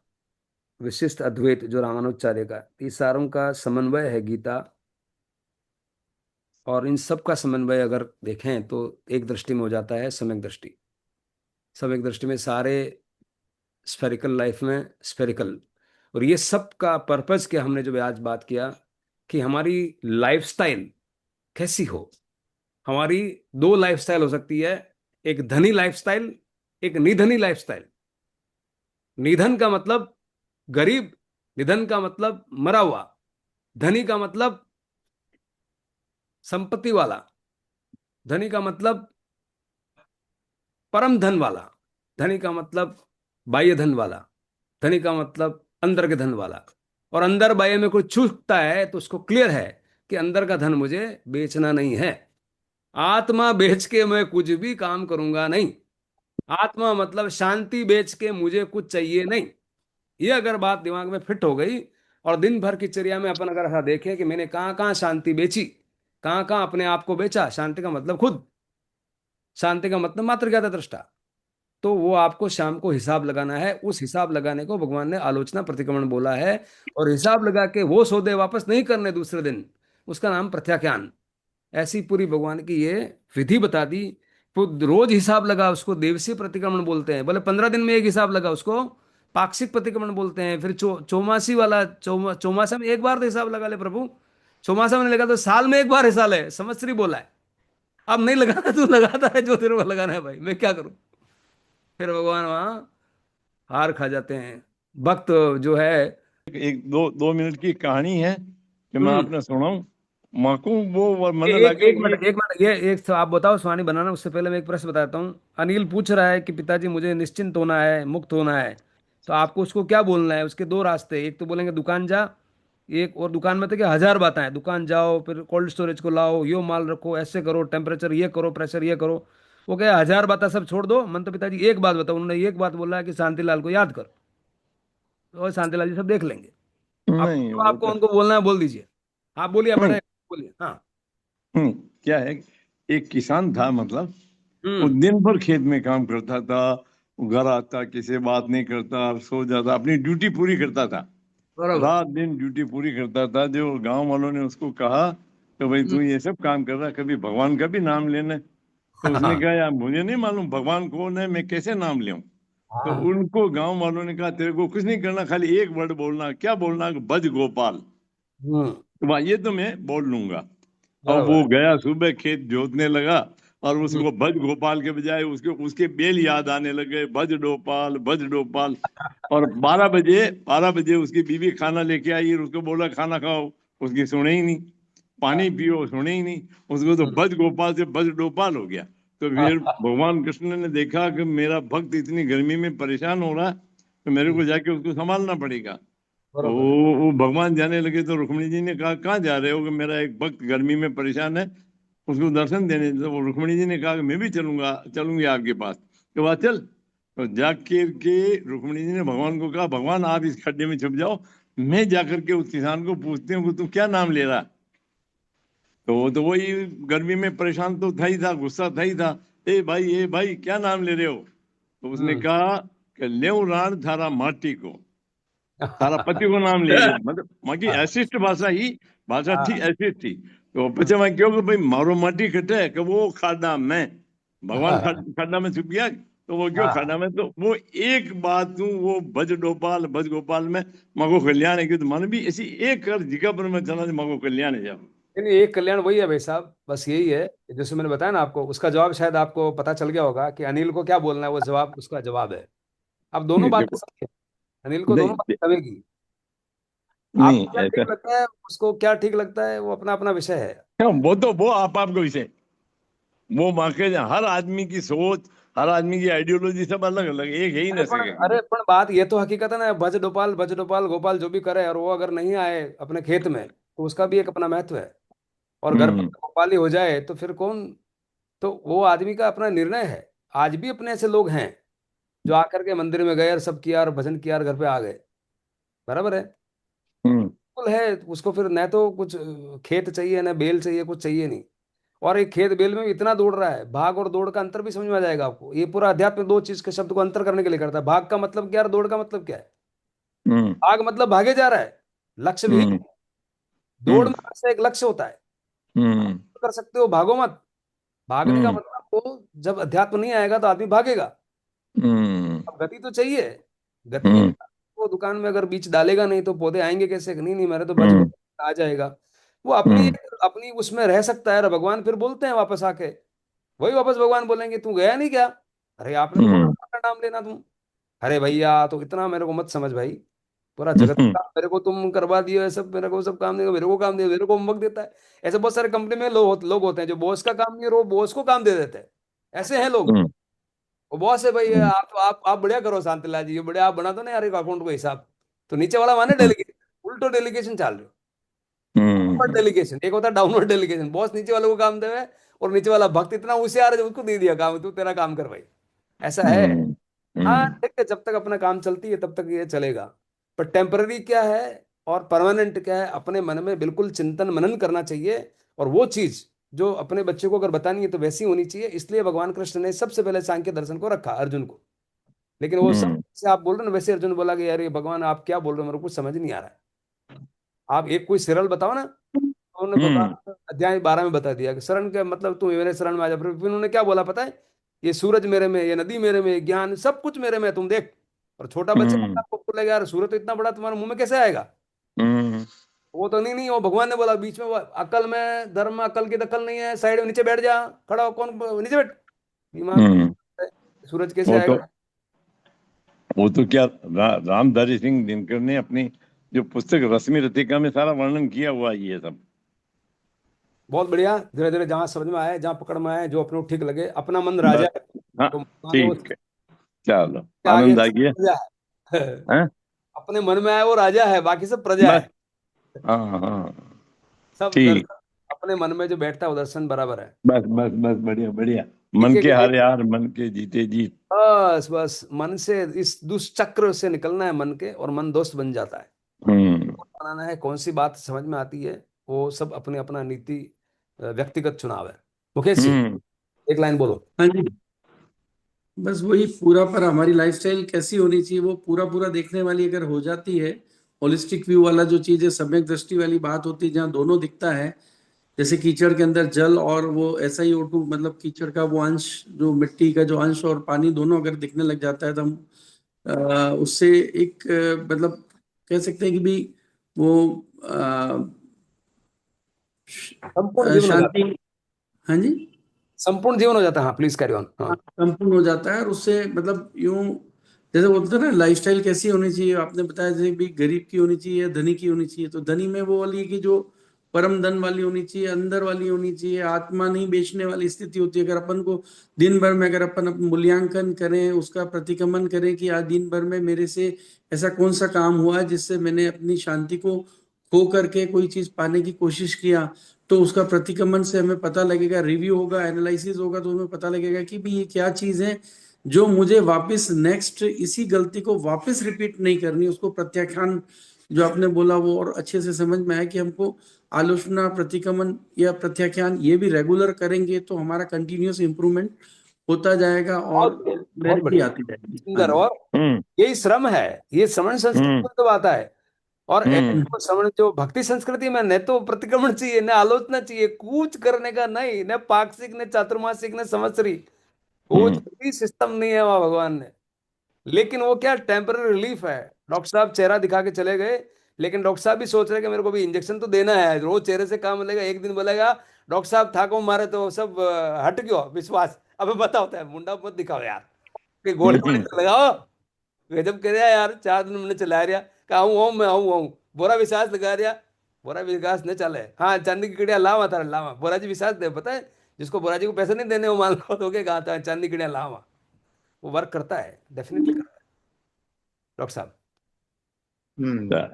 विशिष्ट अद्वैत जो रामानुजाचार्य का, ये सारों का समन्वय है गीता। और इन सब का समन्वय अगर देखें तो एक दृष्टि में हो जाता है सम्यक दृष्टि। सम्यक दृष्टि में सारे स्फेरिकल लाइफ में स्फेरिकल। और ये सब का पर्पज क्या, हमने जो आज बात किया कि हमारी लाइफस्टाइल कैसी हो। हमारी दो लाइफस्टाइल हो सकती है, एक धनी लाइफस्टाइल, एक निधनी लाइफस्टाइल। निधन का मतलब गरीब, निधन का मतलब मरा हुआ, धनी का मतलब संपत्ति वाला, धनी का मतलब परम धन वाला, धनी का मतलब बाह्य धन वाला, धनी का मतलब अंदर के धन वाला। और अंदर बाह्य में कोई चूकता है तो उसको क्लियर है कि अंदर का धन मुझे बेचना नहीं है। आत्मा बेच के मैं कुछ भी काम करूंगा नहीं। आत्मा मतलब शांति बेच के मुझे कुछ चाहिए नहीं। ये अगर बात दिमाग में फिट हो गई और दिन भर की चर्या में अपन अगर ऐसा देखें कि मैंने कहाँ कहाँ शांति बेची, कहाँ कहाँ अपने आप को बेचा। शांति का मतलब खुद, शांति का मतलब मात्र ज्ञाता दृष्टा। तो वो आपको शाम को हिसाब लगाना है। उस हिसाब लगाने को भगवान ने आलोचना प्रतिक्रमण बोला है। और हिसाब लगा के वो सौदे वापस नहीं करने दूसरे दिन, उसका नाम प्रत्याख्यान। ऐसी पूरी भगवान की ये विधि बता दी। तो रोज हिसाब लगा, उसको देवसी प्रतिक्रमण बोलते हैं। बोले 15 दिन में एक हिसाब लगा, उसको पाक्षिक प्रतिक्रमण बोलते हैं। फिर चौमासी वाला, चौमासा में एक बार तो हिसाब लगा ले प्रभु। चौमासा में लगा तो साल में एक बार हिसाब है, संवत्सरी बोला है। अब नहीं लगाना, तू लगाता है जो तेरे को लगाना है भाई, मैं क्या करूं। फिर भगवान वहां हार खा जाते हैं। भक्त जो है, एक दो 2 मिनट की कहानी है कि मैं हम्म, आपने सुनाऊं। माकू वो मन एक लगे एक मिनट, एक मिनट, ये एक तो आप बताओ स्वानी बनाना, उससे पहले मैं एक प्रश्न बताता हूँ। अनिल पूछ रहा है कि पिताजी मुझे निश्चिंत होना है, मुक्त होना है, तो आपको उसको क्या बोलना है? उसके दो रास्ते, एक तो बोलेंगे दुकान जा, एक और दुकान में थे कि 1000 बातें हैं, दुकान जाओ फिर कोल्ड स्टोरेज को लाओ, यो माल रखो, ऐसे करो, टेम्परेचर ये करो, प्रेशर ये करो। वो कहे 1000 बातें सब छोड़ दो, मन तो पिताजी एक बात बताओ, उन्होंने एक बात बोला है कि शांतिलाल को याद करो, और शांतिलाल जी सब देख लेंगे। अब नहीं तो वो आपको तो उनको बोलना है बोल दीजिए। आप बोलिए नहीं। बड़े, बोलिए हाँ। क्या है, एक किसान था, मतलब वो हम्म। दिन भर खेत में काम करता था, वो घर आता, किसी से बात नहीं करता, सो जाता, अपनी ड्यूटी पूरी करता था, बराबर। रात दिन ड्यूटी पूरी करता था। जो गांव वालों ने उसको कहा कि भाई हम्म। तू ये सब काम कर रहा, कभी भगवान का भी नाम लेना है? तो उसने हाँ कहा यार मुझे नहीं मालूम भगवान कौन है, मैं कैसे नाम लूं? तो हाँ। उनको गांव वालों ने कहा तेरे को कुछ नहीं करना, खाली एक वर्ड बोलना। क्या बोलना? भज गोपाल। हम्म। तो वहाँ ये तो मैं बोल लूंगा। और बराबर वो है। गया, सुबह खेत जोतने लगा, और हम्म। उसको भज गोपाल के बजाय उसके उसके बेल याद आने लगे, भज डोपाल, भज डोपाल। और 12 बजे उसकी बीवी खाना लेके आई और उसको बोला खाना खाओ, उसकी सुने ही नहीं। पानी पियो, सुने ही नहीं। उसको तो हम्म। भज गोपाल से भज डोपाल हो गया। तो फिर भगवान कृष्ण ने देखा कि मेरा भक्त इतनी गर्मी में परेशान हो रहा, तो मेरे को जाके उसको संभालना पड़ेगा। तो बराबर है। वो भगवान जाने लगे, तो रुक्मिणी जी ने कहा कहाँ जा रहे हो? कि मेरा एक भक्त गर्मी में परेशान है, उसको दर्शन देने। तो वो रुक्मिणी जी ने कहा कि मैं भी चलूंगा, चलूंगी आपके पास। तो वह चल। तो जाके के रुक्मिणी जी ने भगवान को कहा भगवान आप इस खड्डे में छुप जाओ, मैं जाकर के उस किसान को पूछती हूँ कि तू क्या नाम ले रहा। तो वही गर्मी में परेशान तो था ही था, गुस्सा था ही था। ए भाई क्या नाम ले रहे हो? तो उसने हम्म। कहा कि ले राण थारा माटी को, तारा पति को नाम ले रहे हो। मतलब वहाँ की हाँ एसिस्ट भाषा ही, भाषा थी, हाँ। एसिस्ट थी। तो પછી मैं क्यों कि भाई मारो माटी कटे कि वो खाड़ा में, भगवान हाँ खाड़ा में छुप गया, तो वो क्यों हाँ। खाड़ा में? तो वो एक बात हूँ, वो भज गोपाल भज गोपाल में मगो कल्याण है कि, तो मन भी ऐसी एक कर जिका पर मैं चला मगो कल्याण है जब। नहीं, एक कल्याण वही है भाई साहब, बस यही है। जैसे मैंने बताया ना आपको, उसका जवाब शायद आपको पता चल गया होगा कि अनिल को क्या बोलना है, वो जवाब उसका जवाब है। अब दोनों नहीं बातें देखो, सही है, अनिल को दोनों नहीं बातें लगेगी। नहीं आपको क्या ऐसा। ठीक लगता है, उसको क्या ठीक लगता है, वो अपना अपना विषय है। हाँ, वो तो वो आपका विषय, वो वाकई हर आदमी की सोच, हर आदमी की आइडियोलॉजी सब अलग अलग, एक है ही ना सके। अरे पण बात ये तो हकीकत है ना, भज गोपाल गोपाल जो भी करे, और वो अगर नहीं आए अपने खेत में तो उसका भी एक अपना महत्व है। और घर पर हम्म गोपाली हो जाए तो फिर कौन, तो वो आदमी का अपना निर्णय है। आज भी अपने ऐसे लोग हैं जो आकर के मंदिर में गए और सब किया और भजन किया और घर पे आ गए। बराबर है, हम्म बिल्कुल है। उसको फिर न तो कुछ खेत चाहिए, न बेल चाहिए, कुछ चाहिए नहीं। और एक खेत बेल में भी इतना दौड़ रहा है, भाग और दौड़ का अंतर भी समझ में आ जाएगा आपको। ये पूरा अध्यात्म दो चीज के शब्द को अंतर करने के लिए करता है। भाग का मतलब क्या है और दौड़ का मतलब क्या है। हम्म भाग मतलब भागे जा रहा है, लक्ष्य भी। हम्म दौड़ में हमेशा एक लक्ष्य होता है। हम्म कर सकते हो, भागो मत। भागने का हम्म मतलब वो जब अध्यात्म नहीं आएगा तो आदमी भागेगा। हम्म अब गति तो चाहिए, गति के हम्म बिना वो दुकान में अगर बीज डालेगा नहीं तो पौधे आएंगे कैसे? नहीं नहीं, मेरे तो बच हम्म आ जाएगा। वो अपनी हम्म अपनी उसमें रह सकता है। और भगवान फिर बोलते हैं वापस आके, वही वापस भगवान बोलेंगे तू गया नहीं क्या? अरे आपने तो बोला हम्म था नाम लेना तुम। अरे भैया तो इतना मेरे को मत समझ भाई, पूरा जगत का मेरे को तुम करवा दियो है सब, मेरे को सब काम देगा, मेरे को काम दे, मेरे को होमवर्क देता है। ऐसे बहुत सारे कंपनी में लोग होते हैं जो बॉस का काम नहीं है, वो बॉस को काम दे देते हैं। ऐसे हैं लोग। हम्म वो बॉस है भाई, आप बढ़िया करो शांतिलाल जी, ये बढ़िया आप बना दो ना यार एक अकाउंट को हिसाब। तो नीचे वाला माने डेलीगेशन, उल्टो डेलीगेशन चाल रहे हो। अपवर्ड हम्म डेलीगेशन एक होता है, डाउनवर्ड डेलीगेशन। बॉस नीचे वाले को काम देवे, और नीचे वाला भक्त इतना होशियार है जो उसको दे दिया काम, तू तेरा काम कर भाई। ऐसा है। हम्म हाँ हम्म ठीक है, जब तक अपना काम चलती है तब तक ये चलेगा। पर टेम्पररी क्या है और परमानेंट क्या है, अपने मन में बिल्कुल चिंतन मनन करना चाहिए। और वो चीज जो अपने बच्चे को अगर बतानी है तो वैसी होनी चाहिए। इसलिए भगवान कृष्ण ने सबसे पहले सांख्य दर्शन को रखा अर्जुन को। लेकिन वो सब से आप बोल रहे हो ना, वैसे अर्जुन बोला कि यार ये भगवान आप क्या बोल रहे हो, मेरे को कुछ समझ नहीं आ रहा है। आप एक कोई सरल बताओ ना। तो उन्होंने हम्म भगवान अध्याय 12 में बता दिया कि शरण का मतलब तू मेरे शरण में आ जा। फिर उन्होंने क्या बोला पता है, ये सूरज मेरे में, ये नदी मेरे में, ये ज्ञान सब कुछ मेरे में है, तुम देख। और छोटा बच्चा हम्म आपको बोलेगा यार सूरज तो इतना बड़ा तुम्हारे मुंह में कैसे आएगा? हम्म वो तो नहीं नहीं, वो भगवान ने बोला बीच में, वो अकल में धर्म में अकल की दखल नहीं है, साइड में नीचे बैठ जा, खड़ा हो, कौन नीचे बैठ, दिमाग हम्म सूरज कैसे वो तो आएगा? वो तो क्या, रामधारी सिंह दिनकर ने अपनी जो पुस्तक रश्मि रतिका में सारा वर्णन किया हुआ है ये सब। बहुत बढ़िया। धीरे धीरे जहां समझ में आए, जहां पकड़ में आए, जो अपने को ठीक लगे, अपना मन राजा बस। है हाँ, तो मान लो ठीक है, उसके चलो, आगे आनंद आ सब गया। प्रजा है। हैं? अपने मन में आए वो राजा है, बाकी सब प्रजा बस, है। हाँ हाँ। सब ठीक। दर्शन अपने मन में जो बैठता है वो दर्शन बराबर है। बस बस बस, बढ़िया बढ़िया। ठीक मन है के कि नहीं? हारे हार, मन के जीते जीत। बस बस मन से इस दुष्चक्र से निकलना है मन के, और मन दोस्त बन जाता है। हम्म बनाना है, कौन सी बात समझ में आती है, वो सब अपने अपना नीति व्यक्तिगत चुनाव है। मुकेश जी, हम्म एक लाइन बोलो। हाँ जी। बस वही पूरा, पर हमारी लाइफस्टाइल कैसी होनी चाहिए वो पूरा पूरा देखने वाली अगर हो जाती है, होलिस्टिक व्यू वाला जो चीज है, सम्यक दृष्टि वाली बात होती है, जहाँ दोनों दिखता है। जैसे कीचड़ के अंदर जल और वो SiO2, मतलब कीचड़ का वो अंश, जो मिट्टी का जो अंश और पानी दोनों अगर दिखने लग जाता है, तो हम उससे एक मतलब कह सकते हैं कि भी वो संपूर्ण जीवन हो जाता शांति। है। हाँ जी। संपूर्ण जीवन हो जाता है, हाँ प्लीज कैरी ऑन। हाँ। संपूर्ण हो जाता है, और उससे मतलब यूं, जैसे बोलते हैं ना लाइफस्टाइल कैसी होनी चाहिए, आपने बताया जैसे भी गरीब की होनी चाहिए, धनी की होनी चाहिए, तो धनी में वो वाली कि जो परम धन वाली होनी चाहिए, अंदर वाली होनी चाहिए, आत्मा नहीं बेचने वाली स्थिति होती है। अगर अपन को दिन भर में अगर अपन मूल्यांकन करें, उसका प्रतिगमन करें कि आज दिन भर में मेरे से ऐसा कौन सा काम हुआ है जिससे मैंने अपनी शांति को खो करके कोई चीज पाने की कोशिश किया, तो उसका प्रतिगमन से हमें पता लगेगा, रिव्यू होगा, एनालिसिस होगा, तो हमें पता लगेगा कि भी ये क्या चीज है जो मुझे वापस नेक्स्ट इसी गलती को वापस रिपीट नहीं करनी। उसको प्रत्याख्यान जो आपने बोला वो और अच्छे से समझ में आया कि हमको आलोचना, प्रतिगमन या प्रत्याख्यान ये भी रेगुलर करेंगे तो हमारा कंटिन्यूअस इंप्रूवमेंट होता जाएगा और बहुत बढ़िया, बहुत क्लैरिटी बढ़िया, आती जाएगी। हाँ सुंदर। जी। और हम्म यही श्रम है, ये श्रवण संस्कृति हम्म में तो आता है। और हम्म एक्चुअल श्रवण जो भक्ति संस्कृति में, न तो प्रतिक्रमण चाहिए, न आलोचना चाहिए, कूच करने का नहीं, न पाक्षिक, न चातुर्मासिक, न संवत्सरी, कुछ हम्म भी सिस्टम नहीं है वहां भगवान ने। लेकिन वो क्या टेम्पररी रिलीफ है। डॉक्टर साहब चेहरा दिखा के चले गए, लेकिन डॉक्टर साहब भी सोच रहे हैं कि मेरे को भी इंजेक्शन तो देना है, रोज चेहरे से काम मिलेगा। एक दिन बोलेगा डॉक्टर साहब था को मारे तो सब हट गयो विश्वास। अबे बता होता है, मुंडा मत दिखाओ यार, कि गोली वोली हम्म तो लगाओ। गजब कर रहा यार, 4 दिन मैंने चला रहा, कहा हूँ मैं हूँ बोरा विश्वास लगा रहा। बोरा विश्वास नहीं चले, हाँ चांदी की चिड़िया लावा तारा लावा, बोरा जी विश्वास दे, पता है जिसको बोरा जी को पैसे नहीं देने वो मान लो तो कहा था चांदी की चिड़िया लावा। वो वर्क करता है, डेफिनेटली करता है डॉक्टर साहब। हम्म।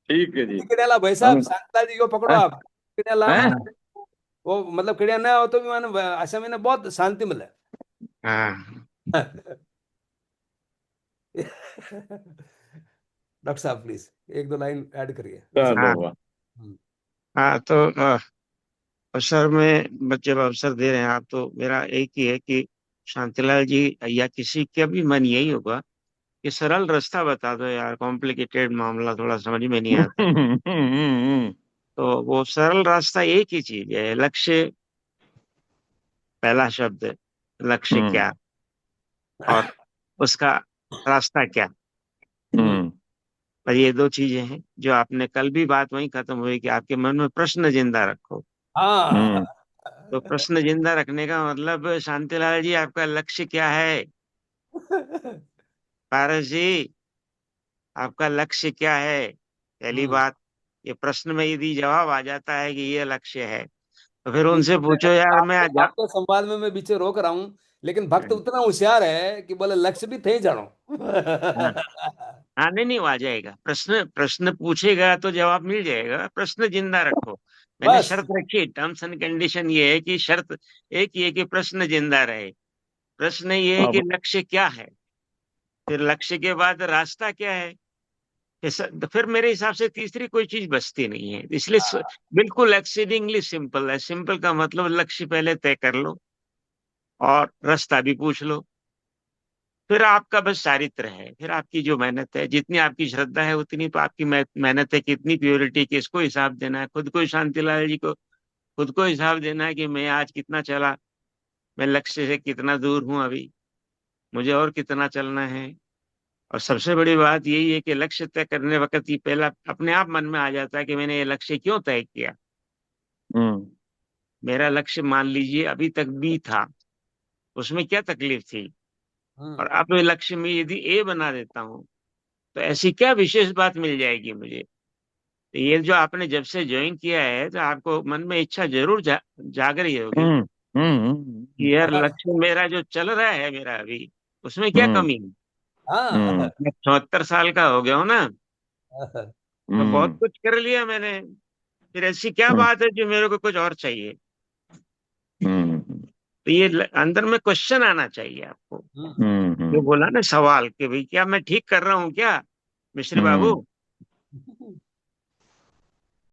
ठीक है जी। किड़िया ला भाई साहब, हम शांता जी को पकड़ो हैं? आप, किड़िया ला हैं? मत। वो मतलब किड़िया ना हो तो भी मैंने ऐसा मैंने बहुत शांति मिले। हाँ डॉक्टर साहब प्लीज एक दो लाइन ऐड करिए इस। चलो हाँ वाह। हम्म, हाँ। तो अवसर में जब अवसर दे रहे हैं आप, तो मेरा एक ही है कि शांतिलाल जी या किसी का भी मन यही होगा कि सरल रास्ता बता दो यार, कॉम्प्लिकेटेड मामला थोड़ा समझ में नहीं आता। तो वो सरल रास्ता एक ही चीज है, लक्ष्य। पहला शब्द लक्ष्य हम्म क्या, और उसका रास्ता क्या। हम्म, हम्म और ये दो चीजें हैं जो आपने कल भी बात वहीं खत्म हुई कि आपके मन में प्रश्न जिंदा रखो। हाँ। हम्म तो प्रश्न जिंदा रखने का मतलब, शांतिलाल जी आपका लक्ष्य क्या है। पारस जी, आपका लक्ष्य क्या है। पहली हम्म, बात, ये प्रश्न में यदि जवाब आ जाता है कि ये लक्ष्य है, तो फिर ये उनसे पूछो यार मैं आपके आज आपके संवाद में मैं बीचे रोक रहा हूँ, लेकिन भक्त उतना होशियार है कि बोले लक्ष्य भी थे ही जानो। हाँ। हाँ, नहीं नहीं, वो आ जाएगा। प्रश्न प्रश्न पूछेगा तो जवाब मिल जाएगा। प्रश्न जिंदा रखो। मैंने बस। शर्त रखी, टर्म्स एंड कंडीशन ये है कि शर्त एक ही है कि प्रश्न जिंदा रहे। प्रश्न ये है कि अब लक्ष्य क्या है, फिर लक्ष्य के बाद रास्ता क्या है। तो फिर मेरे हिसाब से तीसरी कोई चीज बचती नहीं है। इसलिए बिल्कुल एक्सीडिंगली सिंपल है। सिंपल का मतलब लक्ष्य पहले तय कर लो और रास्ता भी पूछ लो। फिर आपका बस चारित्र है, फिर आपकी जो मेहनत है, जितनी आपकी श्रद्धा है उतनी तो आपकी मेहनत है, कितनी प्योरिटी, किसको हिसाब देना है, खुद को, शांतिलाल जी को खुद को हिसाब देना है कि मैं आज कितना चला, मैं लक्ष्य से कितना दूर हूं अभी, मुझे और कितना चलना है। और सबसे बड़ी बात यही है कि लक्ष्य तय करने वक्त ही पहला अपने आप मन में आ जाता है कि मैंने ये लक्ष्य क्यों तय किया। हम्म मेरा लक्ष्य मान लीजिए अभी तक बी था, उसमें क्या तकलीफ थी, और हम्म, अब लक्ष्य में यदि ए बना देता हूँ, तो ऐसी क्या विशेष बात मिल जाएगी मुझे। तो ये जो आपने जब से ज्वाइन किया है, तो आपको मन में इच्छा जरूर जाग रही होगी हम्म हम्म कि यार लक्ष्य मेरा जो चल रहा है मेरा अभी, उसमें क्या हम्म कमी है। हाँ। हम्म मैं 74 साल का हो गया हूँ ना, तो बहुत हम्म कुछ कर लिया मैंने, फिर ऐसी क्या हम्म बात है जो मेरे को कुछ और चाहिए? हम्म तो ये अंदर में क्वेश्चन आना चाहिए आपको, हम्म, जो हम्म बोला ना सवाल कि भाई क्या मैं ठीक कर रहा हूँ क्या मिश्री हम्म बाबू?